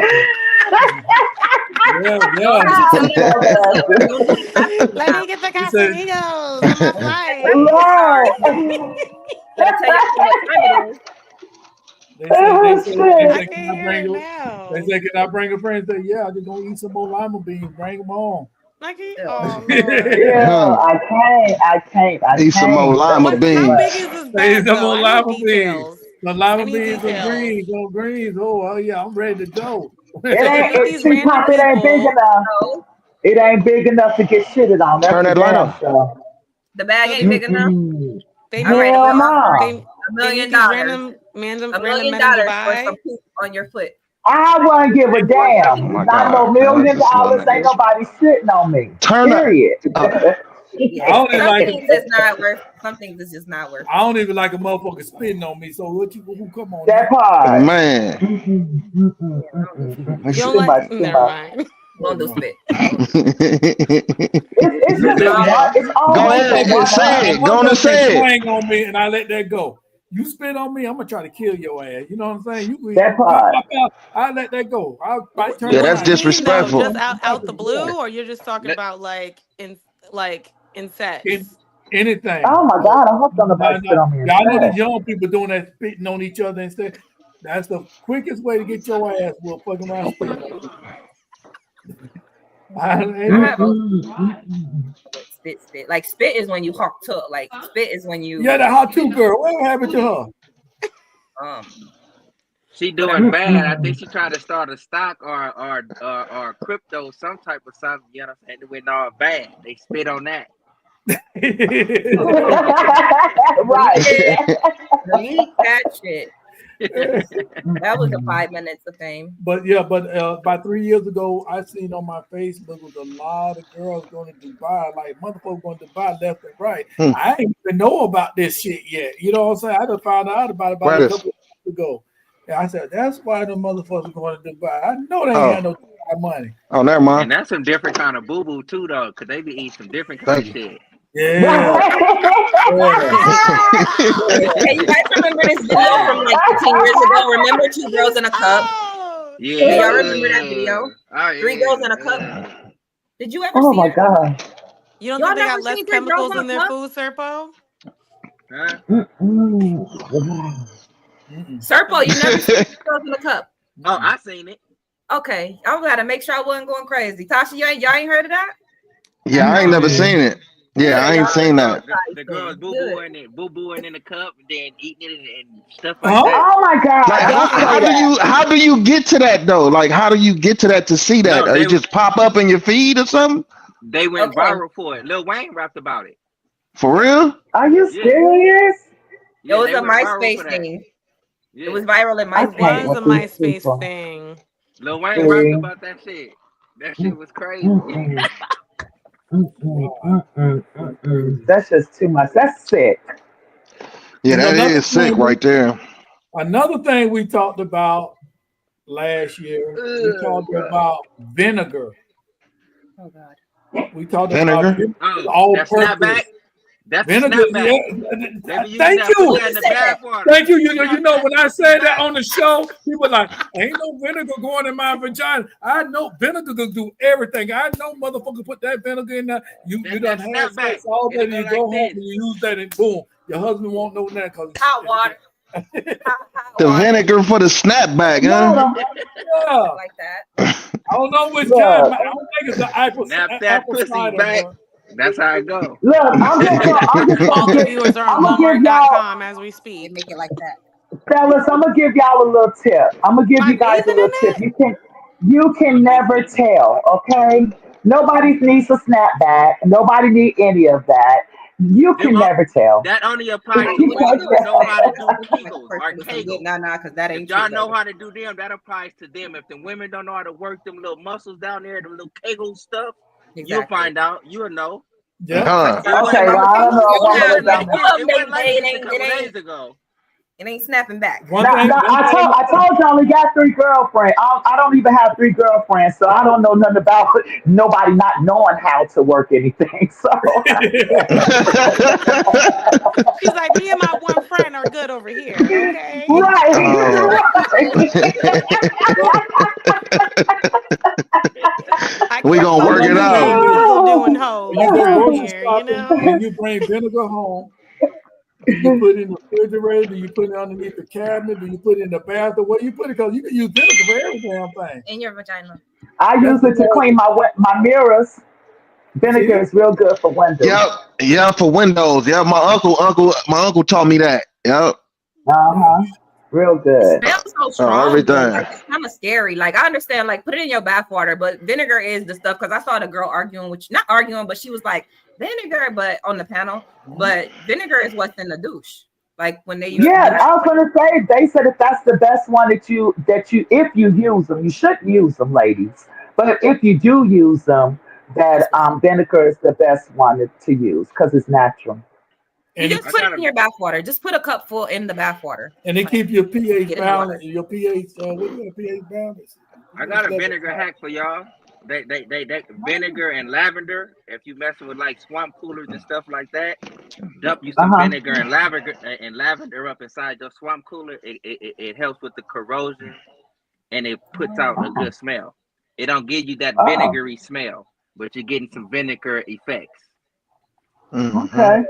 Let me get the Casamigos. They say, can I bring a friend? Say, yeah, I'm just gonna eat some more lima beans. Bring them on. I can't. Eat some more lima beans. How big is this bag? Some more lima beans. The lima beans and greens. Oh yeah, I'm ready to go. It ain't big enough. It ain't big enough to get shitted on. Turn that light off. The bag ain't big enough. They $1 million. $1 million for some poop on your foot. I wouldn't give a damn. Not no $1 million. Ain't nobody sitting on me. Turn period. Some things is not worth. Some things is just not worth. I don't even like a motherfucker spitting on me. So who come on? That part, man. You don't like? Never mind. Don't do spit. It's go ahead, say it. Go on and say it. On me, and I let that go. You spit on me, I'm gonna try to kill your ass. You know what I'm saying? That part. I let that go. That's disrespectful. Just out the blue, or you're just talking about like in sex? Anything. Oh my God! I hope somebody spit on me. Y'all know the young people doing that, spitting on each other instead. That's the quickest way to get your ass whooped. Fucking around. Spit. Like spit is when you hawk to. Like spit is when you. Yeah, the hot two girl. What happened to her? She doing bad. I think she trying to start a stock or crypto, some type of something. You know what I'm saying? It went all bad. They spit on that. Right. Delete that shit. That was the 5 minutes of fame. But about 3 years ago, I seen on my Facebook was a lot of girls going to Dubai, like motherfuckers going to Dubai left and right. I didn't even know about this shit yet. You know what I'm saying? I just found out about it a couple of weeks ago. And I said, that's why the motherfuckers going to Dubai. I know they ain't got no money. Oh, never mind. And that's some different kind of boo-boo too, though, because they be eating some different kind of shit. Yeah. Hey, you guys remember this video from like 15 years ago? Remember 2 girls in a cup? Yeah. Do y'all remember that video? 3 girls in a cup. Did you ever see it? Oh my God. You don't think they got less chemicals in their food, Serpo? Huh? Serpo, you never seen 3 girls in a cup? Oh, I seen it. Okay, I gotta make sure I wasn't going crazy. Tasha, y'all ain't heard of that? Yeah, I ain't never seen it. Yeah, I ain't seen that. The girls boo-booing in the cup, and then eating it and stuff like that. Oh my God! Like how do you get to that though? Like how do you get to that to see that? No, Or it just pop up in your feed or something? They went viral for it. Lil Wayne rapped about it. For real? Are you serious? It was a MySpace thing. Yeah. It was viral in MySpace. It was a MySpace thing. Lil Wayne rapped about that shit. That shit was crazy. That's just too much. That's sick. Yeah, that is sick right there. Another thing we talked about last year, we talked about vinegar. Oh God. We talked Vinegar? about all purpose. That's vinegar. Yeah. Thank you. Thank you. You know, when I said that on the show, people like, ain't no vinegar going in my vagina. I know vinegar can do everything. I know motherfucker put that vinegar in there. You done have sex all day, you go home and you use that and boom. Your husband won't know that because hot water. The vinegar for the snapback, huh? Yeah. Like that. I don't know which kind. I don't think it's the apple cider. Back. That's how it goes. Look, I'm just all the viewers are on Walmart.com as we speak. Make it like that. Fellas, I'm gonna give y'all a little tip. I'm gonna give you guys a little tip. You can never tell, okay? Nobody needs a snapback. Nobody need any of that. You can never tell. That only applies to women who know how to do Kegels or Kegels. Nah, because that ain't if y'all know how to do them, that applies to them. If the women don't know how to work them little muscles down there, the little Kegel stuff, you'll find out. You'll know. Yeah. Okay, well, I don't know. It wasn't like this a couple days ago. It ain't snapping back. I told you I only got 3 girlfriends. I don't even have 3 girlfriends, so I don't know nothing about nobody not knowing how to work anything. So she's like, me and my one friend are good over here. Okay. Right. We gonna work it out. Doing hoes here, you know? When you bring vinegar home, do you put it in the refrigerator? Do you put it underneath the cabinet? Do you put it in the bathroom? Where you put it? Because you can use vinegar for every damn thing. In your vagina. I use it to clean my mirrors. Vinegar is real good for windows. Yeah, for windows. Yeah, my uncle taught me that. Yep. Real good. It smells so strong. Everything. Like, it's kind of scary. Like I understand, like put it in your bath water, but vinegar is the stuff. Because I saw the girl arguing, not arguing, but she was like vinegar, but on the panel. But vinegar is what's in the douche. Like when they use. Yeah, I was gonna say they said that that's the best one that you if you use them, you shouldn't use them, ladies. But if you do use them, that vinegar is the best one to use because it's natural. You just put it in your bath water. Just put a cup full in the bath water. And it keep your pH balance. Your pH, what is your pH balance? I got a vinegar hack for y'all. They vinegar and lavender. If you messing with like swamp coolers and stuff like that, dump you some vinegar and lavender up inside your swamp cooler. It helps with the corrosion and it puts out a good smell. It don't give you that vinegary smell, but you're getting some vinegar effects. Okay.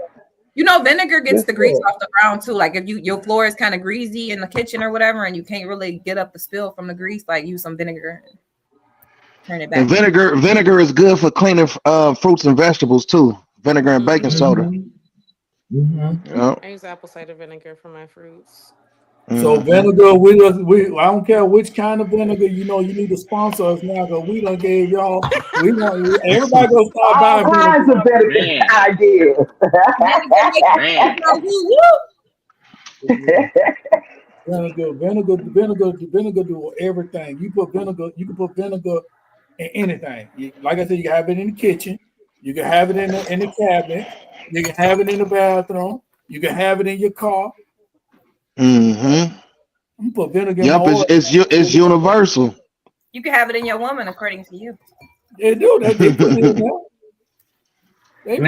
You know, vinegar gets the grease off the ground too. Like if your floor is kind of greasy in the kitchen or whatever, and you can't really get up the spill from the grease, like use some vinegar and turn it back. And vinegar is good for cleaning fruits and vegetables too. Vinegar and baking soda. I use apple cider vinegar for my fruits. So vinegar, we I don't care which kind of vinegar. You know, you need to sponsor us now because we done gave y'all. Everybody go start buying all kinds of vinegar ideas. Vinegar do everything. You can put vinegar in anything. Like I said, you can have it in the kitchen. You can have it in the cabinet. You can have it in the bathroom. You can have it in your car. You put vinegar in oil. It's universal. You can have it in your woman, according to you. They do. They put it in there.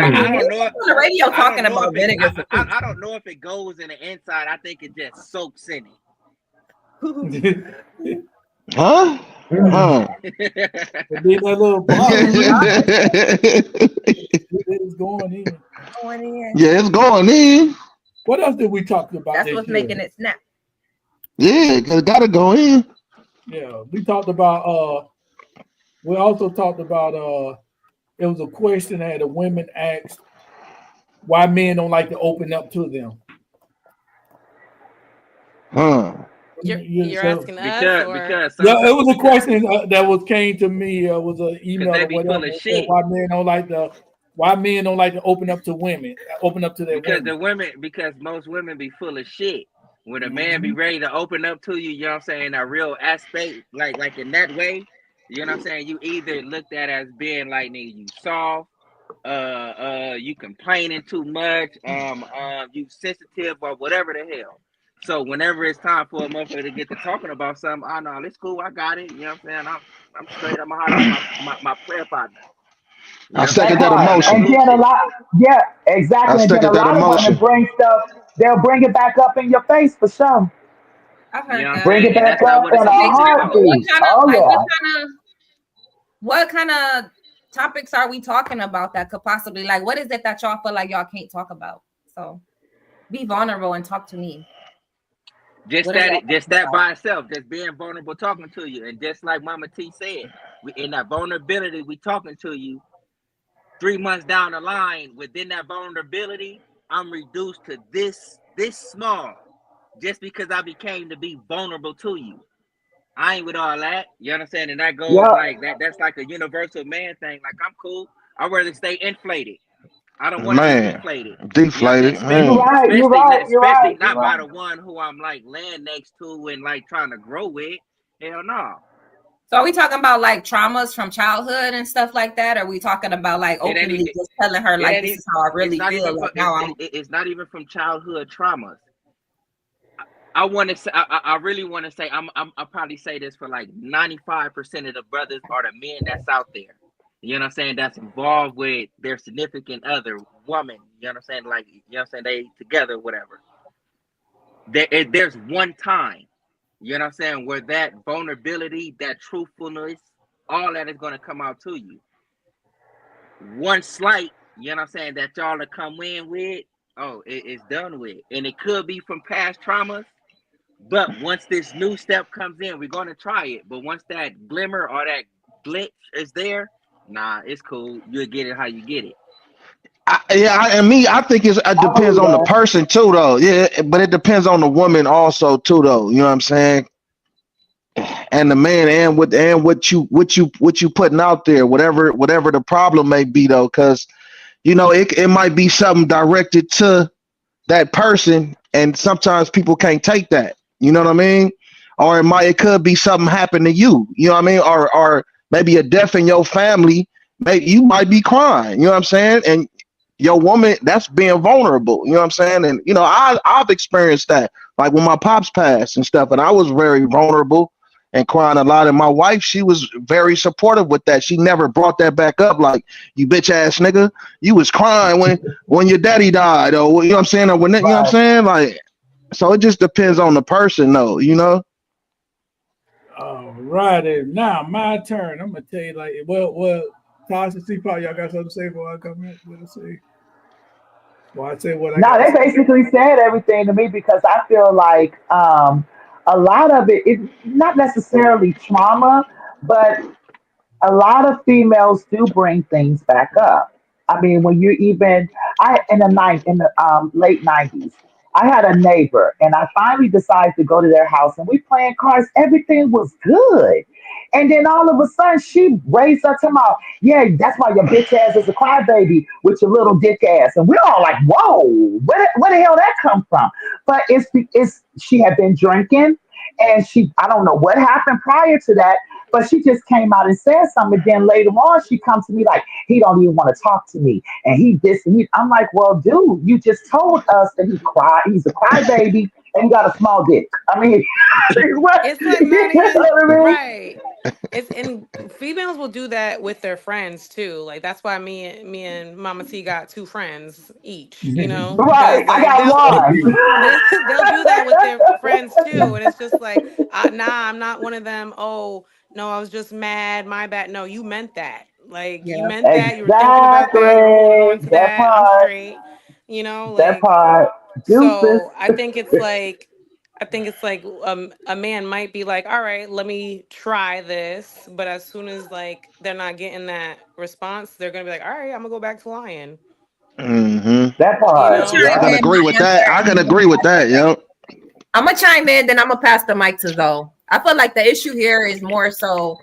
I don't know on the radio talking about vinegar. I don't know if it goes in the inside. I think it just soaks in it. Huh? That little it's going in. Yeah, it's going in. What else did we talk about? That's what's making it snap. Yeah, it gotta go in. Yeah, we talked about. We also talked about. It was a question that the women asked why men don't like to open up to them. You're asking us, or it was a question that came to me. Was an email or whatever. Why men don't like to open up to women, open up to their women. Because most women be full of shit. When a man be ready to open up to you, you know what I'm saying, a real aspect, like in that way, you know what I'm saying, you either looked at as being like, nigga, you soft, you complaining too much, you sensitive or whatever the hell. So whenever it's time for a motherfucker to get to talking about something, oh no, it's cool, I got it. You know what I'm saying? I'm straight. I'm holler at my prayer partner. I second that emotion. And then exactly. And then a lot of women bring stuff. They'll bring it back up in your face for sure. I've heard that. Bring it back up in a heartbeat. What kind of topics are we talking about that could possibly, like, what is it that y'all feel like y'all can't talk about? So be vulnerable and talk to me. Just that by itself, just being vulnerable, talking to you. And just like Mama T said, in that vulnerability, we talking to you. 3 months down the line, within that vulnerability, I'm reduced to this small, just because I became to be vulnerable to you. I ain't with all that. You understand? And that goes like that. That's like a universal man thing. Like, I'm cool. I'd rather stay inflated. I don't want to be deflated. Deflated. You're right. Not by the one who I'm like laying next to and like trying to grow with. Hell no. So are we talking about like traumas from childhood and stuff like that? Or are we talking about like openly just telling her like this is how I really feel? It's not even from childhood traumas. I want to say, I really want to say, I'll probably say this for like 95% of the brothers or the men that's out there. You know what I'm saying? That's involved with their significant other woman. You know what I'm saying? Like, you know what I'm saying? They together, whatever. There's one time, you know what I'm saying, where that vulnerability, that truthfulness, all that is going to come out to you. One slight, you know what I'm saying, that y'all to come in with, it's done with. And it could be from past traumas. But once this new step comes in, we're going to try it. But once that glimmer or that glitch is there, nah, it's cool. You'll get it how you get it. I think it depends on the person too, though. Yeah, but it depends on the woman also too, though. You know what I'm saying? And the man, and what you putting out there, whatever the problem may be, though, because you know it might be something directed to that person, and sometimes people can't take that. You know what I mean? Or it could be something happen to you. You know what I mean? Or maybe a death in your family. Maybe you might be crying. You know what I'm saying? And your woman, that's being vulnerable. You know what I'm saying? And you know, I've experienced that, like when my pops passed and stuff, and I was very vulnerable and crying a lot. And my wife, she was very supportive with that. She never brought that back up, like, you bitch ass nigga, you was crying when your daddy died, or you know what I'm saying, or when you know what I'm saying, like. So it just depends on the person, though, you know. All right, now my turn. I'm gonna tell you, like, well, Tasha, see, Paul, y'all got something to say before I come in? What to say? Well, I say what I. No, they basically said everything to me, because I feel like a lot of it is not necessarily trauma, but a lot of females do bring things back up. I mean, when you even in the late '90s, I had a neighbor, and I finally decided to go to their house, and we playing cards. Everything was good, and then all of a sudden, she raised her to mouth. Yeah, that's why your bitch ass is a crybaby with your little dick ass, and we're all like, "Whoa, where the hell that come from?" But it's she had been drinking, and I don't know what happened prior to that, but she just came out and said something. Then later on, she comes to me like, he don't even want to talk to me, and he this and he. I'm like, well, dude, you just told us that he's a crybaby, and he got a small dick. I mean, it's like not even right. It's and females will do that with their friends too. Like that's why me and Mama T got 2 friends each. You know, right? Like, I got one. They'll do that with their friends too, and it's just like, nah, I'm not one of them. Oh no, I was just mad. My bad. No, you meant that. Like you meant that. You were thinking about that. You were holding on to that. I'm straight. You know, that like part. Deuces. so. I think it's like a man might be like, all right, let me try this, but as soon as like they're not getting that response, they're gonna be like, all right, I'm gonna go back to lying. That part. Yeah, I can agree with that. I can agree with that. Yep. I'm gonna chime in, then I'm gonna pass the mic to Zoe. I feel like the issue here is more so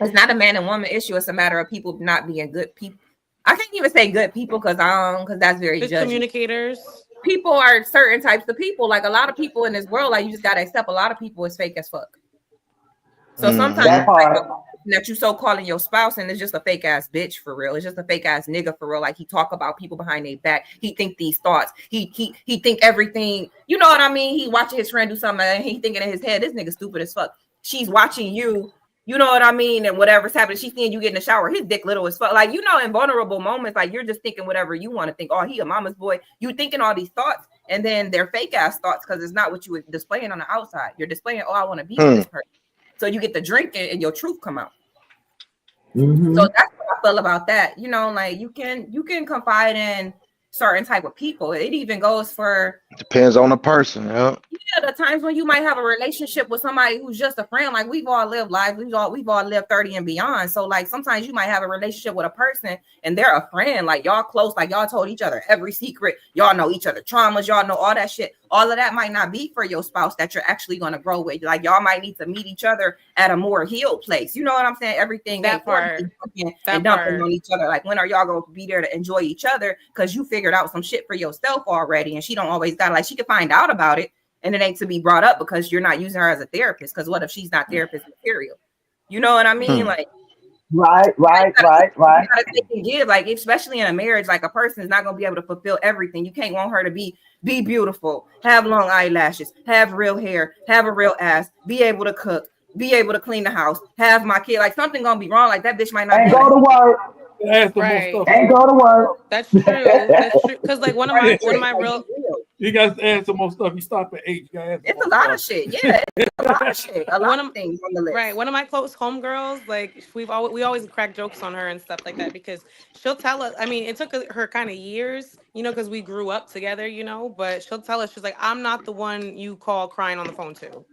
it's not a man and woman issue. It's a matter of people not being good people. I can't even say good people because that's very judgy. Communicators. People are certain types of people. Like a lot of people in this world, like you just gotta accept a lot of people is fake as fuck. So sometimes that you so calling your spouse and it's just a fake ass bitch for real. It's just a fake ass nigga for real. Like he talk about people behind their back. He think these thoughts. He think everything. You know what I mean? He watching his friend do something and he thinking in his head, this nigga stupid as fuck. She's watching you. You know what I mean? And whatever's happening, she's seeing you get in the shower. His dick little as fuck. Like, you know, in vulnerable moments, like you're just thinking whatever you want to think. Oh, he a mama's boy. You thinking all these thoughts, and then they're fake ass thoughts because it's not what you were displaying on the outside. You're displaying, oh, I want to be with this person. So you get the drink and your truth come out. So that's what I feel about that. You know, like you can confide in certain type of people. It even goes for depends on the person. Yeah, the times when you might have a relationship with somebody who's just a friend. Like we've all lived life. We've all lived 30 and beyond. So like sometimes you might have a relationship with a person and they're a friend. Like y'all close. Like y'all told each other every secret. Y'all know each other traumas. Y'all know all that shit. All of that might not be for your spouse that you're actually going to grow with. Like y'all might need to meet each other at a more healed place. You know what I'm saying? Everything that part and dumping on each other. Like when are y'all going to be there to enjoy each other? Because you figured out some shit for yourself already, and she don't always got like she can find out about it, and it ain't to be brought up because you're not using her as a therapist. Because what if she's not therapist material? You know what I mean? Like. Right. You gotta take and give, like especially in a marriage, like a person is not gonna be able to fulfill everything. You can't want her to be beautiful, have long eyelashes, have real hair, have a real ass, be able to cook, be able to clean the house, have my kid. Like something gonna be wrong. Like that bitch might not. And go to work. Right. And go to work. That's true. That's true. Because like one of my real. You guys add some more stuff. You stop at 8. You add it's a lot of shit. Yeah, it's a lot of shit. A lot of things on the list. Right. One of my close homegirls, like we always crack jokes on her and stuff like that because she'll tell us. I mean, it took her kind of years, you know, because we grew up together, you know. But she'll tell us, she's like, I'm not the one you call crying on the phone to.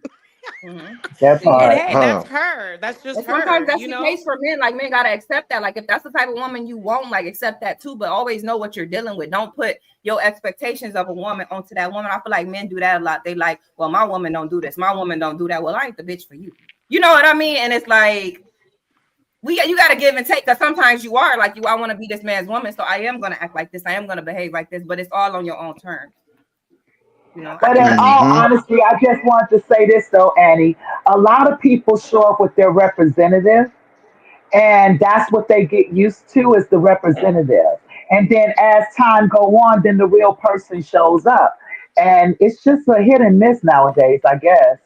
That's hard. Hey, that's her. That's just her. Sometimes that's you the know? case for men. Like men gotta accept that. Like if that's the type of woman you want, like accept that too. But always know what you're dealing with. Don't put your expectations of a woman onto that woman. I feel like men do that a lot. They like, well, my woman don't do this. My woman don't do that. Well, I ain't the bitch for you. You know what I mean? And it's like you gotta give and take. Because sometimes you are like I want to be this man's woman, so I am gonna act like this. I am gonna behave like this. But it's all on your own terms. You know? But in all honesty, I just wanted to say this though, Annie. A lot of people show up with their representative, and that's what they get used to is the representative. And then as time go on, then the real person shows up, and it's just a hit and miss nowadays, I guess.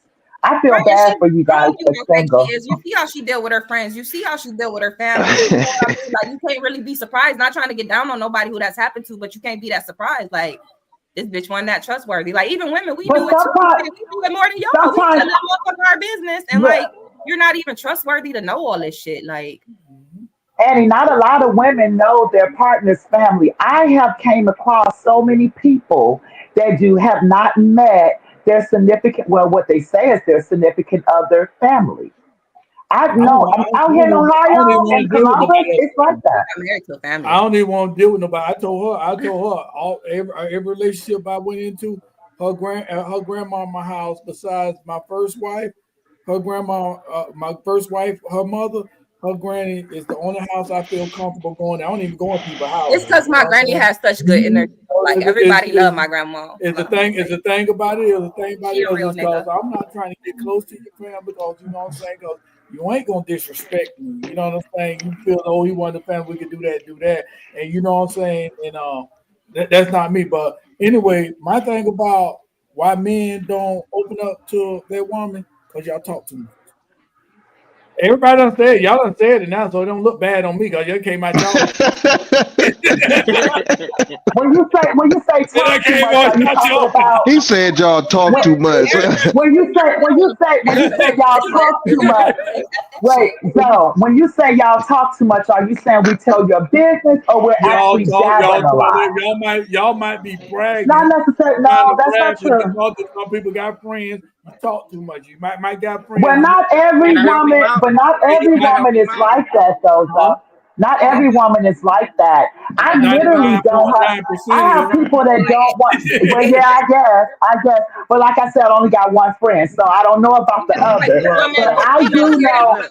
I feel bad for you guys that's single. You see how she dealt with her friends. You see how she dealt with her family. You know what I mean? Like you can't really be surprised. Not trying to get down on nobody who that's happened to, but you can't be that surprised. Like. This bitch wasn't that trustworthy. Like even women, we do it too. We do it more than y'all. We tell them our business, and like you're not even trustworthy to know all this shit. Like, Annie, not a lot of women know their partner's family. I have came across so many people that have not met their significant. Well, what they say is their significant other family. I know. I'm out here in Ohio and Columbus. It's like that. I'm married to a family. I don't even want to deal with nobody. I told her every relationship I went into, her grandma in my house, besides my first wife, her grandma, my first wife, her mother, her granny is the only house I feel comfortable going. I don't even go in people's house. It's because my granny has such good energy. Like everybody love my grandma. It's the thing about it. Because I'm not trying to get close to your family because you know what I'm saying. Because you ain't gonna disrespect me. You know what I'm saying? You feel, he wanted the family, we could do that. And you know what I'm saying? And that's not me. But anyway, my thing about why men don't open up to their woman, because y'all talk too much. Everybody done said, y'all done said it now, so it don't look bad on me because y'all came out y'all. When you say talk too much, are you talking about? He said y'all talk too much. When you say y'all talk too much, wait, so when you say y'all talk too much, are you saying we tell your business or we're actually jabbering a lot? Y'all might be bragging. Not necessarily. No, that's not true. Some people got friends. You talk too much. You might got friends. Well, not every woman, but not every woman is like that though. Not every woman is like that. I literally don't have. I have people that don't want. Well, yeah, I guess. But like I said, I only got one friend, so I don't know about the other. But I do know.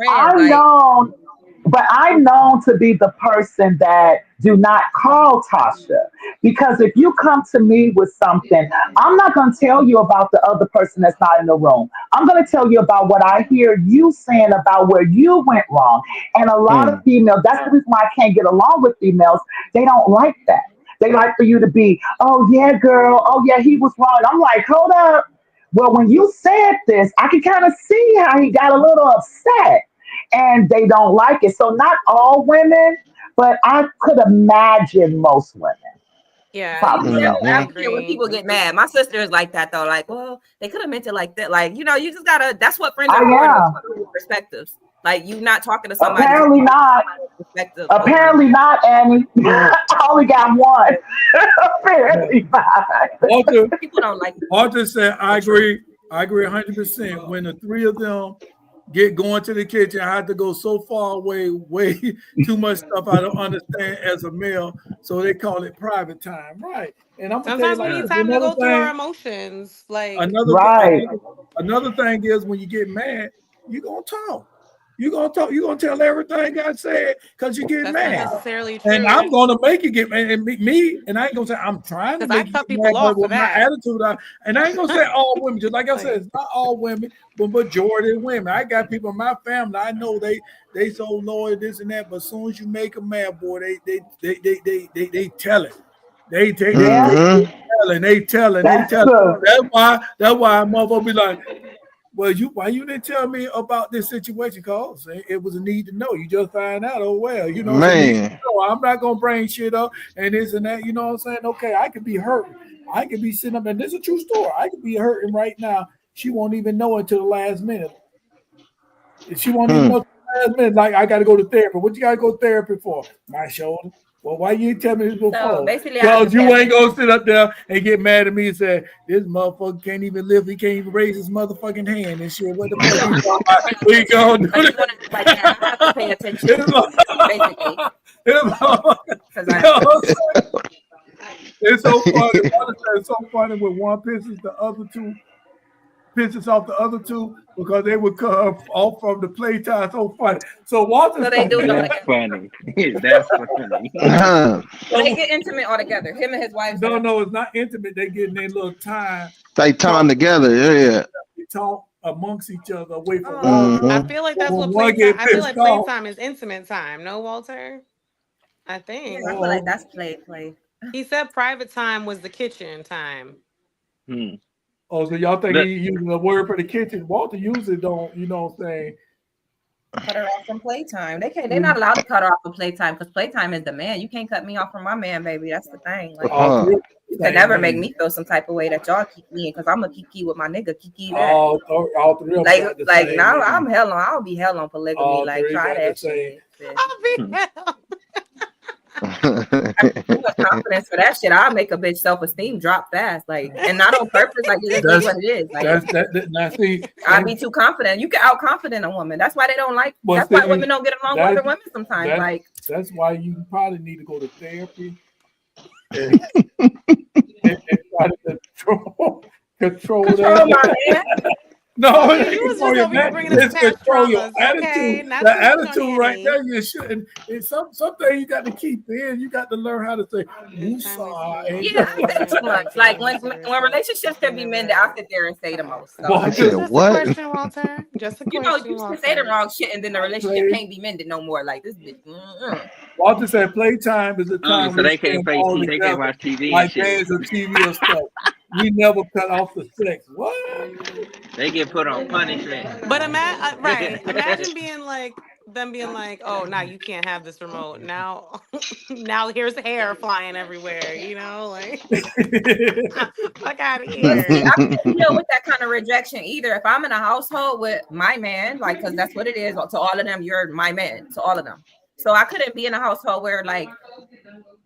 I'm known. But I'm known to be the person that do not call Tasha, because if you come to me with something, I'm not going to tell you about the other person that's not in the room. I'm going to tell you about what I hear you saying about where you went wrong. And a lot of females, that's the reason why I can't get along with females. They don't like that. They like for you to be, oh yeah, girl, oh yeah, he was wrong. I'm like, hold up. Well, when you said this, I can kind of see how he got a little upset, and they don't like it. So not all women, but I could imagine most women. Yeah, probably know. I agree. When people get mad, my sister is like that though. Like, well, they could have meant it like that. Like, you know, you just gotta. That's what friends are for. Perspectives. Like, you not talking to somebody. Apparently not. Apparently not, Annie. I only got one. Apparently not. People don't like it. Walter said, I agree 100%. When the three of them get going to the kitchen, I have to go so far away, way too much stuff I don't understand as a male. So they call it private time. Right. And I'm sometimes we need time to go through our emotions. Like another thing is, when you get mad, you're gonna talk. You're gonna tell everything I said because you get mad. Not necessarily true. And I'm gonna make you get mad. And and I ain't gonna say I'm trying to make you get mad with my attitude. And I ain't gonna say all women, just like I said, it's not all women, but majority of women. I got people in my family, I know they so loyal, this and that, but as soon as you make them mad, boy, they tell it. They tell it. That's why a motherfucker be like, well, why you didn't tell me about this situation? Cause it was a need to know. You just find out. Oh well, you know. Man, I'm not gonna bring shit up and this and that. You know what I'm saying? Okay, I could be hurt. I could be sitting up, and this is a true story. I could be hurting right now. She won't even know until the last minute. She won't even know until the last minute. Like, I got to go to therapy. What you got to go to therapy for? My shoulder. Well, why you tell me this before? Because you ain't gonna sit up there and get mad at me and say, this motherfucker can't even live, he can't even raise his motherfucking hand and shit. What the fuck we gonna do? Like that. I have to pay attention. It's so funny. It's so funny when one pisses off the other two because they would come off from the playtime. So funny. So Walter, they do that's funny. That's funny. So they get intimate all together. Him and his wife. No, it's not intimate. They get in their little time. They time together. Yeah. They talk amongst each other away from. I feel like that's what playtime. I feel like playtime is intimate time. No, Walter. I think. Yeah, I feel like that's play. He said private time was the kitchen time. Oh, so y'all think he using a word for the kitchen? Walter usually don't, you know what I'm saying? Cut her off from playtime. They're not allowed to cut her off from playtime because playtime is the man. You can't cut me off from my man, baby. That's the thing. Like, you can never make me feel some type of way that y'all keep me in because I'm a kiki with my nigga kiki. All three like now I'm hell on. I'll be hell on polygamy. All like try that shit. I'll be hell. Confidence for that shit. I'll make a bitch self-esteem drop fast, like, and not on purpose. Like, it is what it is. Like, I'll be too confident. You can out-confident a woman. That's why they don't like. That's why women don't get along with other women sometimes. That's why you probably need to go to therapy and try to control that. My man. No, you was just over here bringing us past traumas. Okay, the attitude right there, you shouldn't. It's something you got to keep in. You got to learn how to say, yeah, that's too much. Like when relationships can be mended, I sit there and say the most. So. What? Just a question, Walter. Just a question. You know, you can say the wrong shit and then the relationship can't be mended no more. Like this bitch. Walter said, playtime is a time so they can't play TV. They can't watch TV. Like games of TV or stuff. We never cut off the sex. What? They get put on punishment. But imagine being like them being like, oh, now you can't have this remote. Now here's hair flying everywhere. You know, like fuck out of here. I can't deal with that kind of rejection either. If I'm in a household with my man, like, because that's what it is. To all of them, you're my man. To all of them. So I couldn't be in a household where like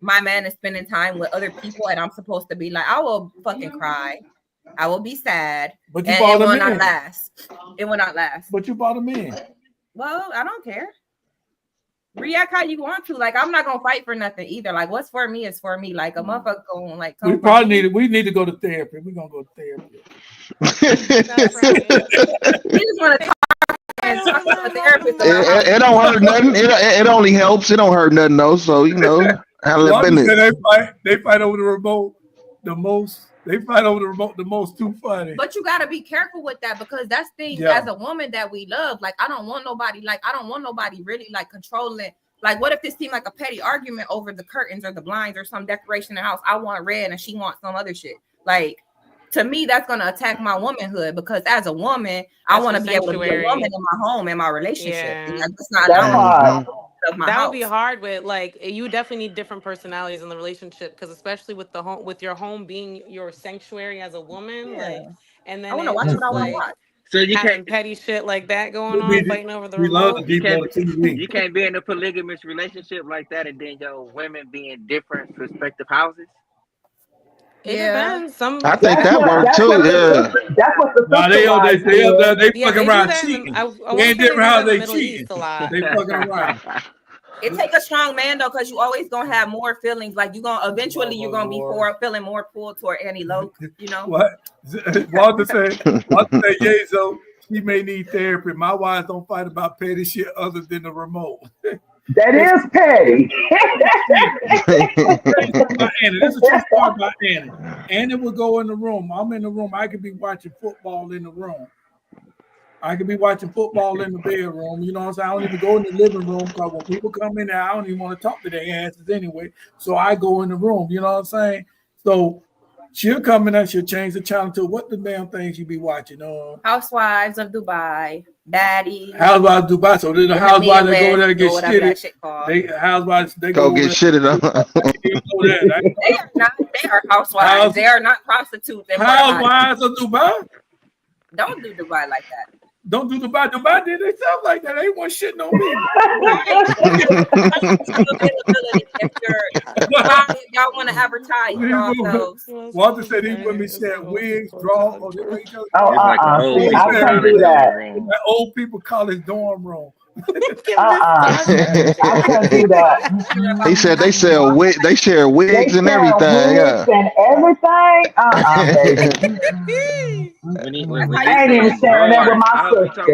my man is spending time with other people and I'm supposed to be like, I will fucking cry. I will be sad. But you bought it will not last. It will not last. But you bought him in. Well, I don't care. react how you want to. Like, I'm not gonna fight for nothing either. Like, what's for me is for me. Like, a motherfucker going like. We need to go to therapy. We're gonna go to therapy. That's right. We just want to talk and talk to a therapist. It don't hurt nothing. It only helps. It don't hurt nothing though. So handle it business. They fight over the remote the most. They fight over the remote the most. Too funny. But you gotta be careful with that because that's things as a woman that we love. Like, I don't want nobody really like controlling. Like, what if this seemed like a petty argument over the curtains or the blinds or some decoration in the house? I want red and she wants some other shit. Like, to me, that's gonna attack my womanhood because as a woman, I want to be able to be a woman in my home and my relationship. Yeah. That's not that would be hard with like you definitely need different personalities in the relationship because especially with the home with your home being your sanctuary as a woman, like and then I want to watch what I want to watch. So you can't petty shit like that going on, fighting over the remote. You can't be in a polygamous relationship like that, and then your women be in different prospective houses. It depends. I think that worked too. Yeah. That's what the they fucking around cheating. They ain't different how they cheating. They fucking around. It take a strong man though, because you always gonna have more feelings. Like you're gonna be feeling more pulled toward Annie Loke. You know what? Walter said, yeah, so she may need therapy. My wives don't fight about petty shit other than the remote. That is petty. This is a true story about Annie. Annie would go in the room. I'm in the room. I could be watching football in the room. I could be watching football in the bedroom. You know what I'm saying? I don't even go in the living room because when people come in there, I don't even want to talk to their asses anyway. So I go in the room. You know what I'm saying? So she'll come in and she'll change the channel to what the damn things you be watching. Housewives of Dubai, Daddy. Housewives of Dubai. So the housewives that go over there and get shitted. Housewives they go get shitted on. They are housewives. They are not prostitutes. Housewives of Dubai. Don't do Dubai like that. Don't do Dubai. Dubai did they stuff like that. They want shitting on me. Y'all want to advertise yourselves. Walter said these women said wigs, draw. I can't do that. Old people call it dorm room. I can't do that. He said they sell wig. They share wigs and everything. And everything. Baby. I ain't even sharing that with my sister.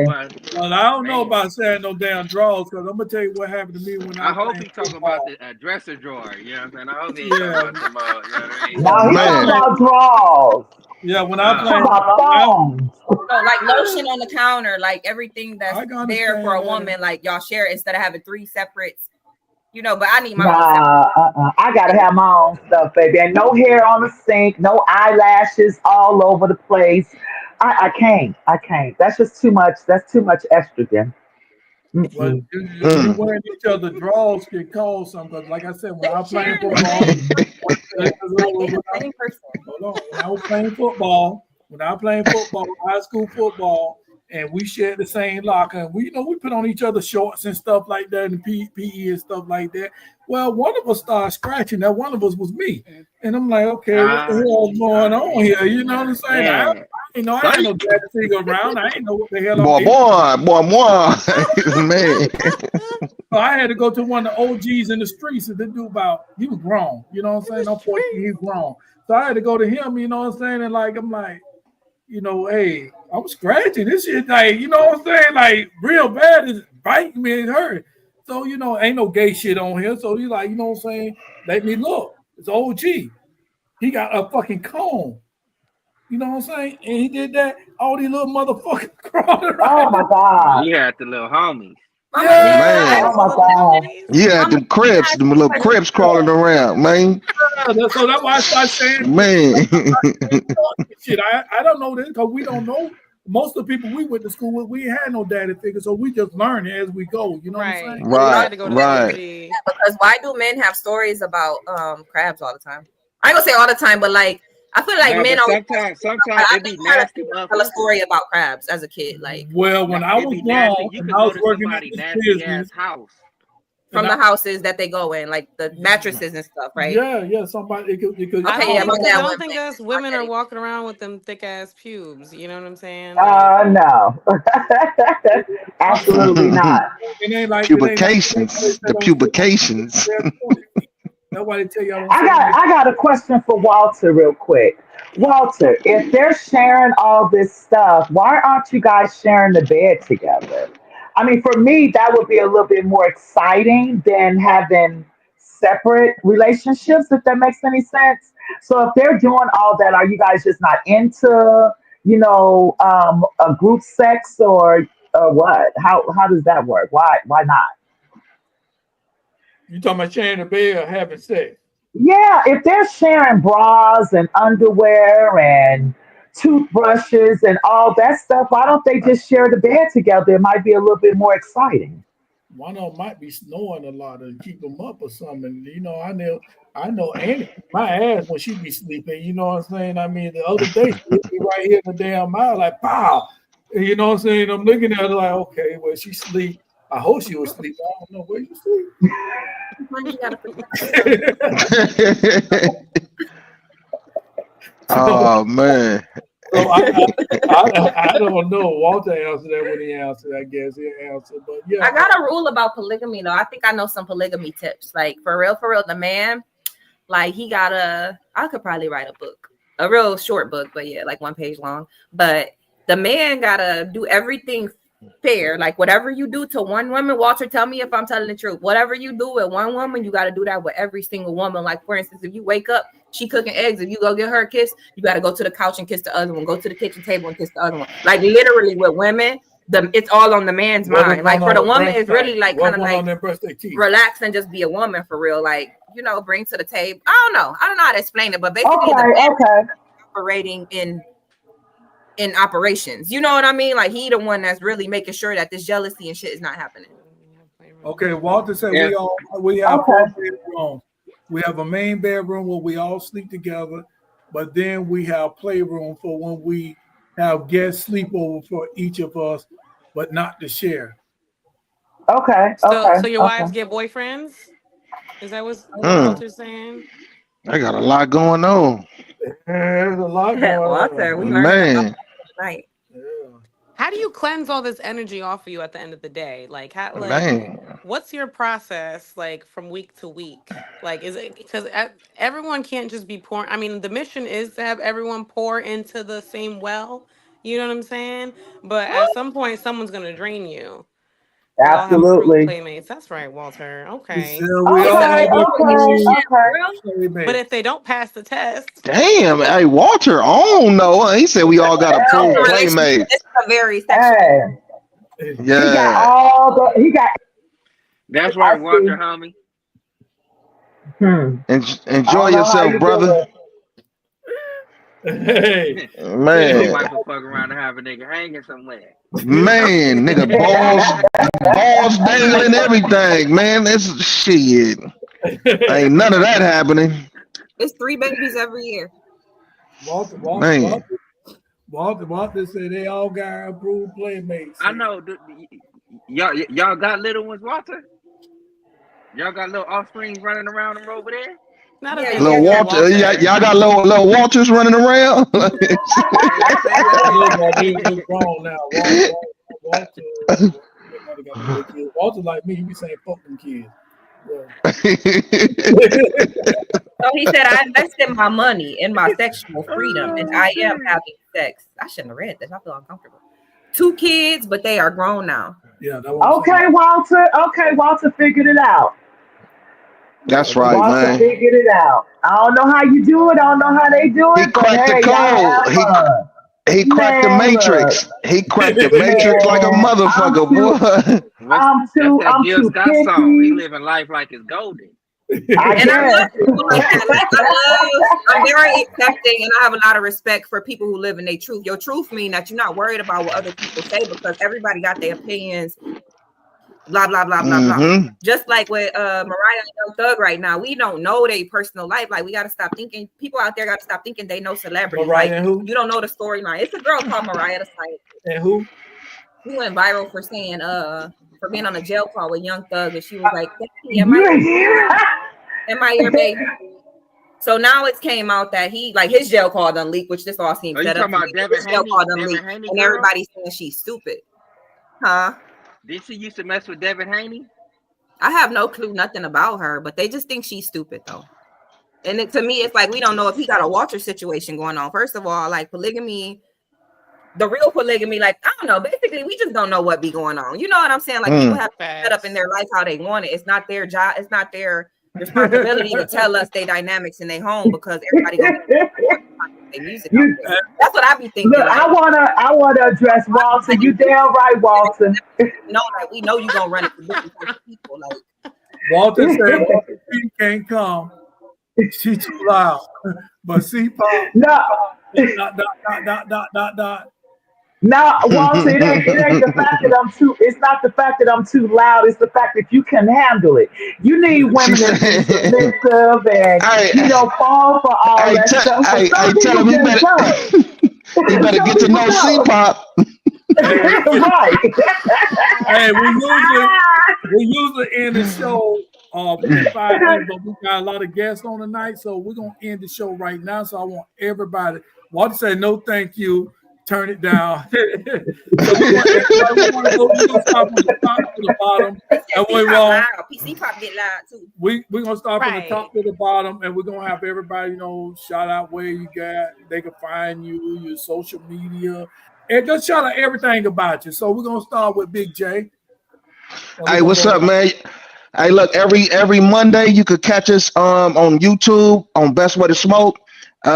Well, I don't know about saying no damn drawers because I'm gonna tell you what happened to me when I hope he's talking about the dresser drawer. You know what I'm saying? I hope he's talking about you know what I mean? No, he's talking about drawers. Yeah, when I play like lotion on the counter, like everything that's there for a woman, like y'all share it instead of having 3 separates. You know, but I need my own. I gotta have my own stuff, baby. And no hair on the sink, no eyelashes all over the place. I can't. That's just too much. That's too much estrogen. Well, you wearing each other drawers can cause something. Because like I said, when I was playing football, when I was playing football, high school football, and we shared the same locker, and we put on each other shorts and stuff like that, and PE and stuff like that. Well, one of us started scratching. That one of us was me, and I'm like, okay, what the hell is going on here? You know what I'm saying? I ain't no daddy figure around. I ain't know what the hell. Boy, man. So I had to go to one of the OGs in the streets, and he was grown. You know what I'm saying? I'm 14, he's grown. So I had to go to him. You know what I'm saying? And I'm like, hey, I'm scratching this shit, like, you know what I'm saying? Like, real bad is biting me and hurt. So, ain't no gay shit on here. So he's like, you know what I'm saying? Let me look. It's OG. He got a fucking comb. You know what I'm saying? And he did that. All these little motherfuckers crawling around. Oh my God. He had the little homies. Yeah, man. Oh my God. You had them little cribs crawling around, man. So that's why I started saying, man. Shit, I don't know this because we don't know. Most of the people we went to school with, we had no daddy figure, so we just learn as we go. You know what I'm saying? Right. Yeah, because why do men have stories about crabs all the time? I ain't gonna say all the time, but like I feel like men sometimes it be nasty. Tell a story about crabs as a kid, like. Well, when I was young, you and can I was go to working at somebody's this nasty business ass house. from the houses that they go in, like the mattresses and stuff, right? Yeah. Somebody it could I don't think us women are walking around with them thick ass pubes. You know what I'm saying? No, absolutely not. Pubications, the pubications. Nobody tell y'all. I got a question for Walter, real quick. Walter, if they're sharing all this stuff, why aren't you guys sharing the bed together? I mean, for me, that would be a little bit more exciting than having separate relationships, if that makes any sense. So if they're doing all that, are you guys just not into, a group sex or what? How does that work? Why not? You talking about sharing the bed or having sex? Yeah, if they're sharing bras and underwear and toothbrushes and all that stuff, why don't they just share the bed together? It might be a little bit more exciting. One of them might be snoring a lot and keep them up or something. I know Annie, my ass when she be sleeping. You know what I'm saying? I mean, the other day she be right here in the damn mouth, like pow. You know what I'm saying? I'm looking at her like, okay, well, she sleep. I hope she was sleep. I don't know where you sleep. Oh man. So I don't know. Walter answered that when he answered. I guess he answered, but yeah. I got a rule about polygamy though. I think I know some polygamy tips. Like for real, the man, like he gotta. I could probably write a book, a real short book, but yeah, like 1 page long. But the man gotta do everything fair. Like whatever you do to one woman, Walter, tell me if I'm telling the truth. Whatever you do with one woman, you got to do that with every single woman. Like for instance, if you wake up, she cooking eggs, if you go get her a kiss, you got to go to the couch and kiss the other one, go to the kitchen table and kiss the other one. Like literally with women, it's all on the man's mind. Like for the woman, it's really like kind of like relax and just be a woman for real. Like, bring to the table. I don't know how to explain it, but basically the operating in operations, you know what I mean? Like he the one that's really making sure that this jealousy and shit is not happening. Okay, Walter said we have four bedrooms. We have a main bedroom where we all sleep together, but then we have playroom for when we have guest sleepover for each of us, but not to share. Okay. So your wives get boyfriends? Is that what Walter's saying? I got a lot going on. There's a lot going Walter, on. we learned tonight. How do you cleanse all this energy off of you at the end of the day? Like, what's your process like from week to week? Like, is it because everyone can't just be pouring? I mean, the mission is to have everyone pour into the same well. You know what I'm saying? But at some point, someone's gonna drain you. Absolutely. Playmates. That's right, Walter. Okay. Okay. But if they don't pass the test, damn, hey Walter, I don't know. He said we all got approved playmates. It's a very sexual. Yeah. He got. That's right, Walter, homie. Enjoy yourself, brother. Hey, man, might fuck around and have a nigga hanging somewhere. Man, nigga, balls dangling, everything, man. That's shit. Ain't none of that happening. It's 3 babies every year. Walter said they all got approved playmates. I know. Y'all got little ones, Walter? Y'all got little offspring running around them over there? Not little Walter. Y'all got little Walters running around. Walter like me, he be saying fuck them kids. So he said, I invested my money in my sexual freedom and I am having sex. I shouldn't have read this. I feel uncomfortable. 2 kids, but they are grown now. Yeah. Okay, Walter. Okay, Walter figured it out. That's right, Walter man. figured it out. I don't know how you do it. I don't know how they do it. He cracked the code. He cracked the matrix. He cracked the matrix like a motherfucker, boy. I'm too song. He living life like it's golden. I love people like that. I'm very accepting and I have a lot of respect for people who live in their truth. Your truth means that you're not worried about what other people say because everybody got their opinions. Blah blah blah blah blah. Just like with Mariah and Young Thug right now, we don't know their personal life. Like we gotta stop thinking. People out there gotta stop thinking they know celebrities. Mariah like who? You don't know the storyline. It's a girl called Mariah the Site. And who? Who went viral for saying for being on a jail call with Young Thug, and she was like, "Am I your baby?" So now it came out that he like his jail call done leaked, which this all seems set up. His jail call done leaked, and everybody's saying she's stupid. Huh? Did she used to mess with Devin Haney? I have no clue, nothing about her, but they just think she's stupid though. And to me, it's like we don't know if he got a Walter situation going on. First of all, like polygamy, the real polygamy, like I don't know. Basically, we just don't know what be going on. You know what I'm saying? Like people have set up in their life how they want it. It's not their job. It's not their responsibility to tell us their dynamics in their home because everybody goes their music. That's what I be thinking. Look, like, I wanna address Walter. You damn right, Walter. No, like we know you gonna run it for different types of people. Like Walter said, Walter P can't come. She too loud. But C-Pop. No. Dot. No, Walter, it ain't the fact that I'm too. It's not the fact that I'm too loud. It's the fact that you can handle it. You need women that's submissive and fall for all that stuff. I tell him he better get to know C-Pop. Right. Hey, we usually end the show in 5 minutes, but we got a lot of guests on tonight, so we're gonna end the show right now. So I want everybody. Walter said no, thank you. Turn it down. So we're gonna start from the top to the bottom. And PC Pop get loud too. We're gonna start from the top to the bottom, and we're gonna have everybody, shout out where you got, they can find you, your social media, and just shout out everything about you. So we're gonna start with Big J. Hey, what's up, man? Hey, look, every Monday you could catch us on YouTube on Best Way to Smoke.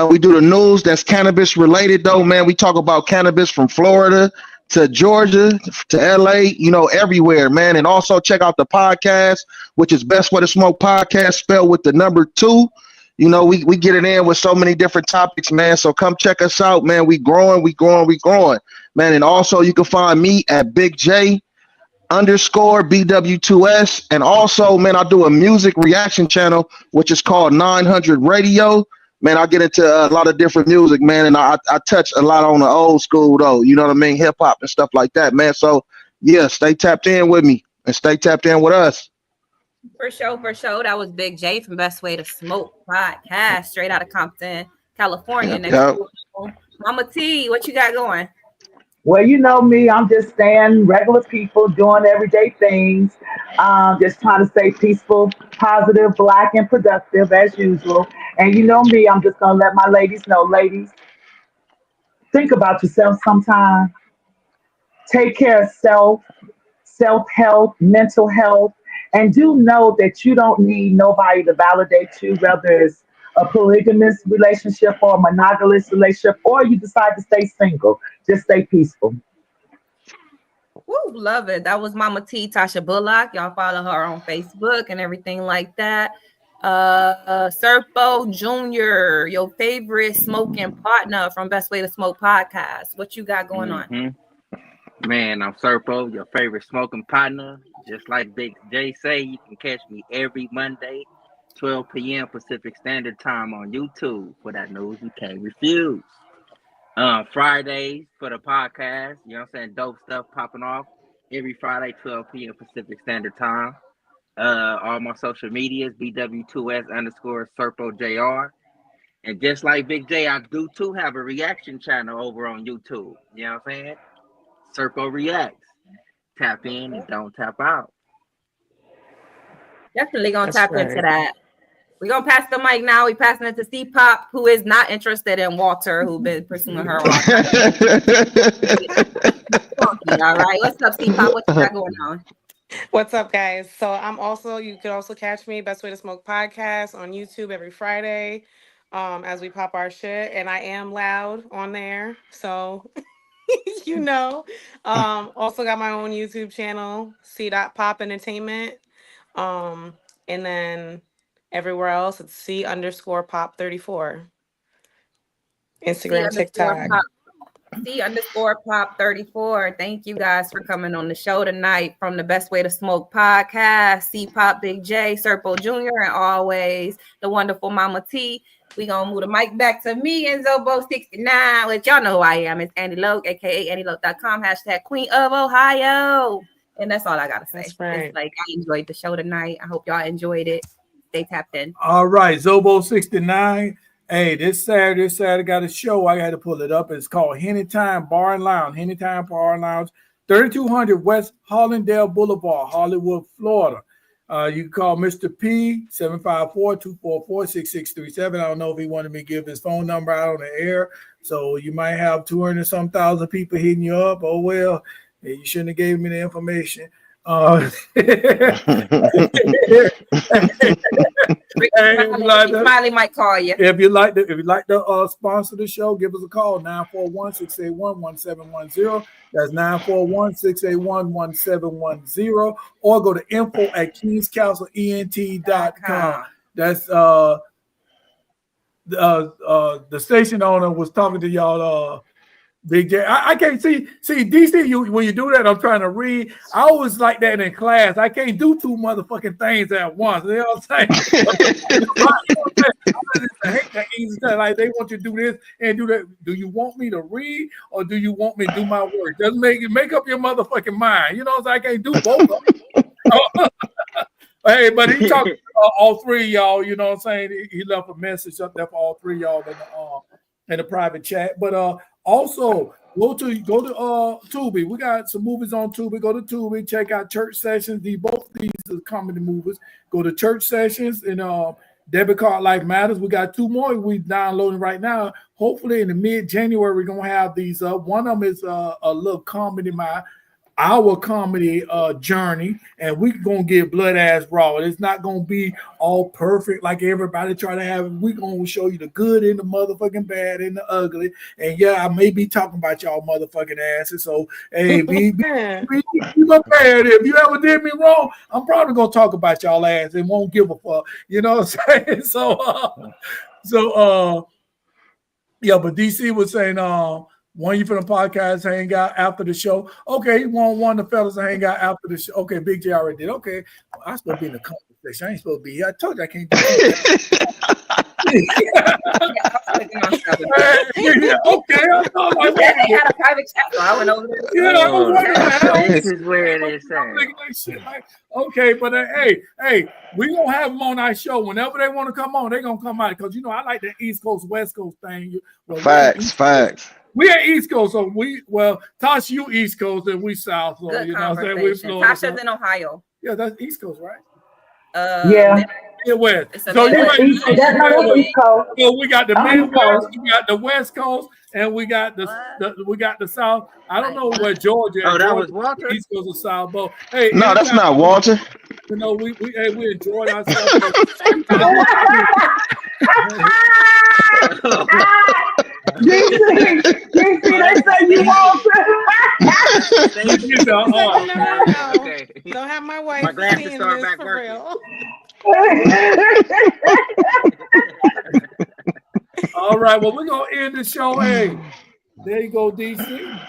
We do the news that's cannabis related though, man. We talk about cannabis from Florida to Georgia to LA, everywhere, man. And also check out the podcast, which is Best Way to Smoke Podcast, spelled with the number 2. We get it in with so many different topics, man. So come check us out, man. We growing, man. And also you can find me at Big J _BW2S. And also, man, I do a music reaction channel, which is called 900 Radio. Man, I get into a lot of different music, man, and I touch a lot on the old school, though. You know what I mean? Hip hop and stuff like that, man. So, yeah, stay tapped in with me and stay tapped in with us. For sure. That was Big J from Best Way to Smoke Podcast, straight out of Compton, California. Next Mama T, what you got going? Well, you know me, I'm just staying regular people, doing everyday things, just trying to stay peaceful, positive, Black, and productive as usual. And you know me, I'm just going to let my ladies know, ladies, think about yourself sometime. Take care of self-health, mental health, and do know that you don't need nobody to validate you, whether it's a polygamous relationship or a monogamous relationship, or you decide to stay single. Just stay peaceful. Woo, love it. That was Mama T, Tasha Bullock. Y'all follow her on Facebook and everything like that. Serpo Jr., your favorite smoking partner from Best Way to Smoke Podcast. What you got going on? Man, I'm Serpo, your favorite smoking partner. Just like Big J say, you can catch me every Monday, 12 p.m. Pacific Standard Time on YouTube for that news you can't refuse. Fridays for the podcast, you know what I'm saying? Dope stuff popping off every Friday, 12 p.m. Pacific Standard Time. All my social medias, BW2S _SerpoJR. And just like Big J, I do too have a reaction channel over on YouTube. You know what I'm saying? Serpo Reacts. Tap in and don't tap out. Definitely gonna tap into that. We're gonna pass the mic now. We're passing it to C-Pop, who is not interested in Walter, who's been pursuing her all right. What's up, C-Pop? What you got going on? What's up, guys? So you can also catch me Best Way to Smoke Podcast on YouTube every Friday as we pop our shit. And I am loud on there. So also got my own YouTube channel, C.Pop Entertainment. And then everywhere else, it's C_Pop34. Instagram, TikTok. C_Pop34. Thank you guys for coming on the show tonight from the Best Way to Smoke Podcast. C-Pop, Big J, Serpo Jr., and always the wonderful Mama T. We gonna move the mic back to me and Zobo69, which y'all know who I am. It's Annie Loke, aka AnnieLoke.com, #Queen of Ohio. And that's all I gotta say. Right. It's like I enjoyed the show tonight. I hope y'all enjoyed it. Stay tapped in. All right, Zobo 69. Hey, this Saturday got a show. I got to pull it up. It's called Henny Time Bar and Lounge. Henny Time Bar and Lounge, 3200 West Hollandale Boulevard, Hollywood, Florida. You can call Mr. P 754-244-6637. I don't know if he wanted me to give his phone number out on the air. So you might have 200-some thousand people hitting you up. Oh well, you shouldn't have gave me the information. Smiley might call you. If you like to sponsor the show, give us a call 941-681-1710. That's 941-681-1710, or go to info@kingscastleent.com. That's the station owner was talking to y'all. Big J, I can't see DC. When you do that, I'm trying to read. I always like that in class. I can't do two motherfucking things at once. You know what I'm saying? I hate that easy stuff. Like they want you to do this and do that. Do you want me to read or do you want me to do my work? Just make up your motherfucking mind. You know what I'm saying? I can't do both of them. Hey, but he talked all three of y'all. You know what I'm saying? He left a message up there for all three of y'all in the private chat. But also, go to Tubi. We got some movies on Tubi. Go to Tubi. Check out Church Sessions. Both these are comedy movies. Go to Church Sessions and Debit Card Life Matters. We got two more we downloading right now. Hopefully in the mid-January we're gonna have these up. One of them is a little comedy, our comedy journey, and we're gonna get blood ass raw. It's not gonna be all perfect like everybody try to have. We're gonna show you the good and the motherfucking bad and the ugly. And yeah, I may be talking about y'all motherfucking asses. So hey, be prepared. If you ever did me wrong, I'm probably gonna talk about y'all ass and won't give a fuck. You know what I'm saying? So yeah, but DC was saying one you for the podcast hang out after the show. Okay, he want one of the fellas to hang out after the show. Okay, Big J already did. Okay, I'm supposed to be in the conversation. I ain't supposed to be here. I told you I can't do that. Okay, I thought they had a private chat, so I went over there. Yeah, I was wondering. This is where it is. Okay, but hey, we gonna have them on our show whenever they want to come on. They gonna come out because I like that East Coast West Coast thing. Facts. We are East Coast, so Tosh, you East Coast and we South. So good, you know what I'm saying? We Florida. Tasha's in Ohio. Yeah, that's East Coast, right? Yeah. Midwest. So East Coast. So we got the Midwest, we got the West Coast, and we got the South. I don't know where Georgia. Oh, that was Walter. East Coast or South. But hey, no, that's not Walter. You know, we enjoyed ourselves. DC, they say you Walter. Okay. Don't have my wife. My glasses start back working. Real. All right, well, we're gonna end the show. Hey, there you go, DC.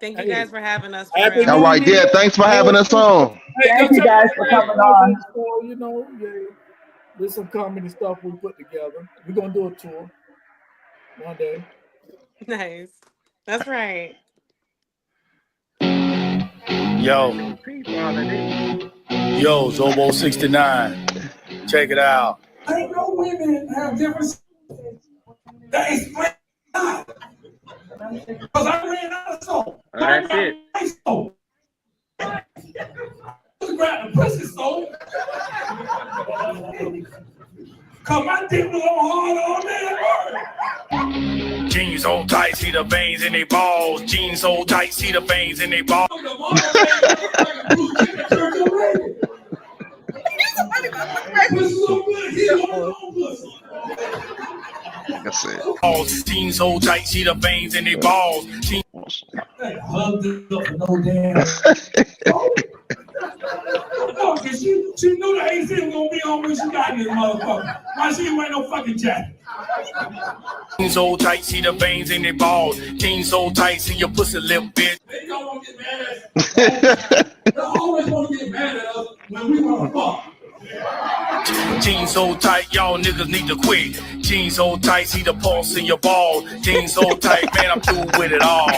Thank you guys for having us. All right, yeah, thanks for having us on. Thank you guys for coming on. You know, there's some comedy stuff we put together. We're gonna do a tour one day. Nice. That's right. Yo, Zobo 69. Check it out. I ain't no women have different. That explains why. Because I ran out of soap. That's it. Grab the pussy soap. Cause my dick was on hard all day at work. Jeans so tight, see the veins in they balls. Jeans so tight, see the veins in they balls. That's it. Jeans so tight, see the veins in they balls. Hugged it up for no damn. No, cause she knew the AC was gonna be on when she got in this motherfucker. Why she ain't wearing no fucking jacket? Jeans so tight, see the veins in they balls. Jeans so tight, see your pussy lip bitch. They don't want to get mad at us. They always want to get mad at us when we want to fuck. Jeans so tight, y'all niggas need to quit. Jeans so tight, see the pulse in your balls. Jeans so tight, man, I'm through with it all.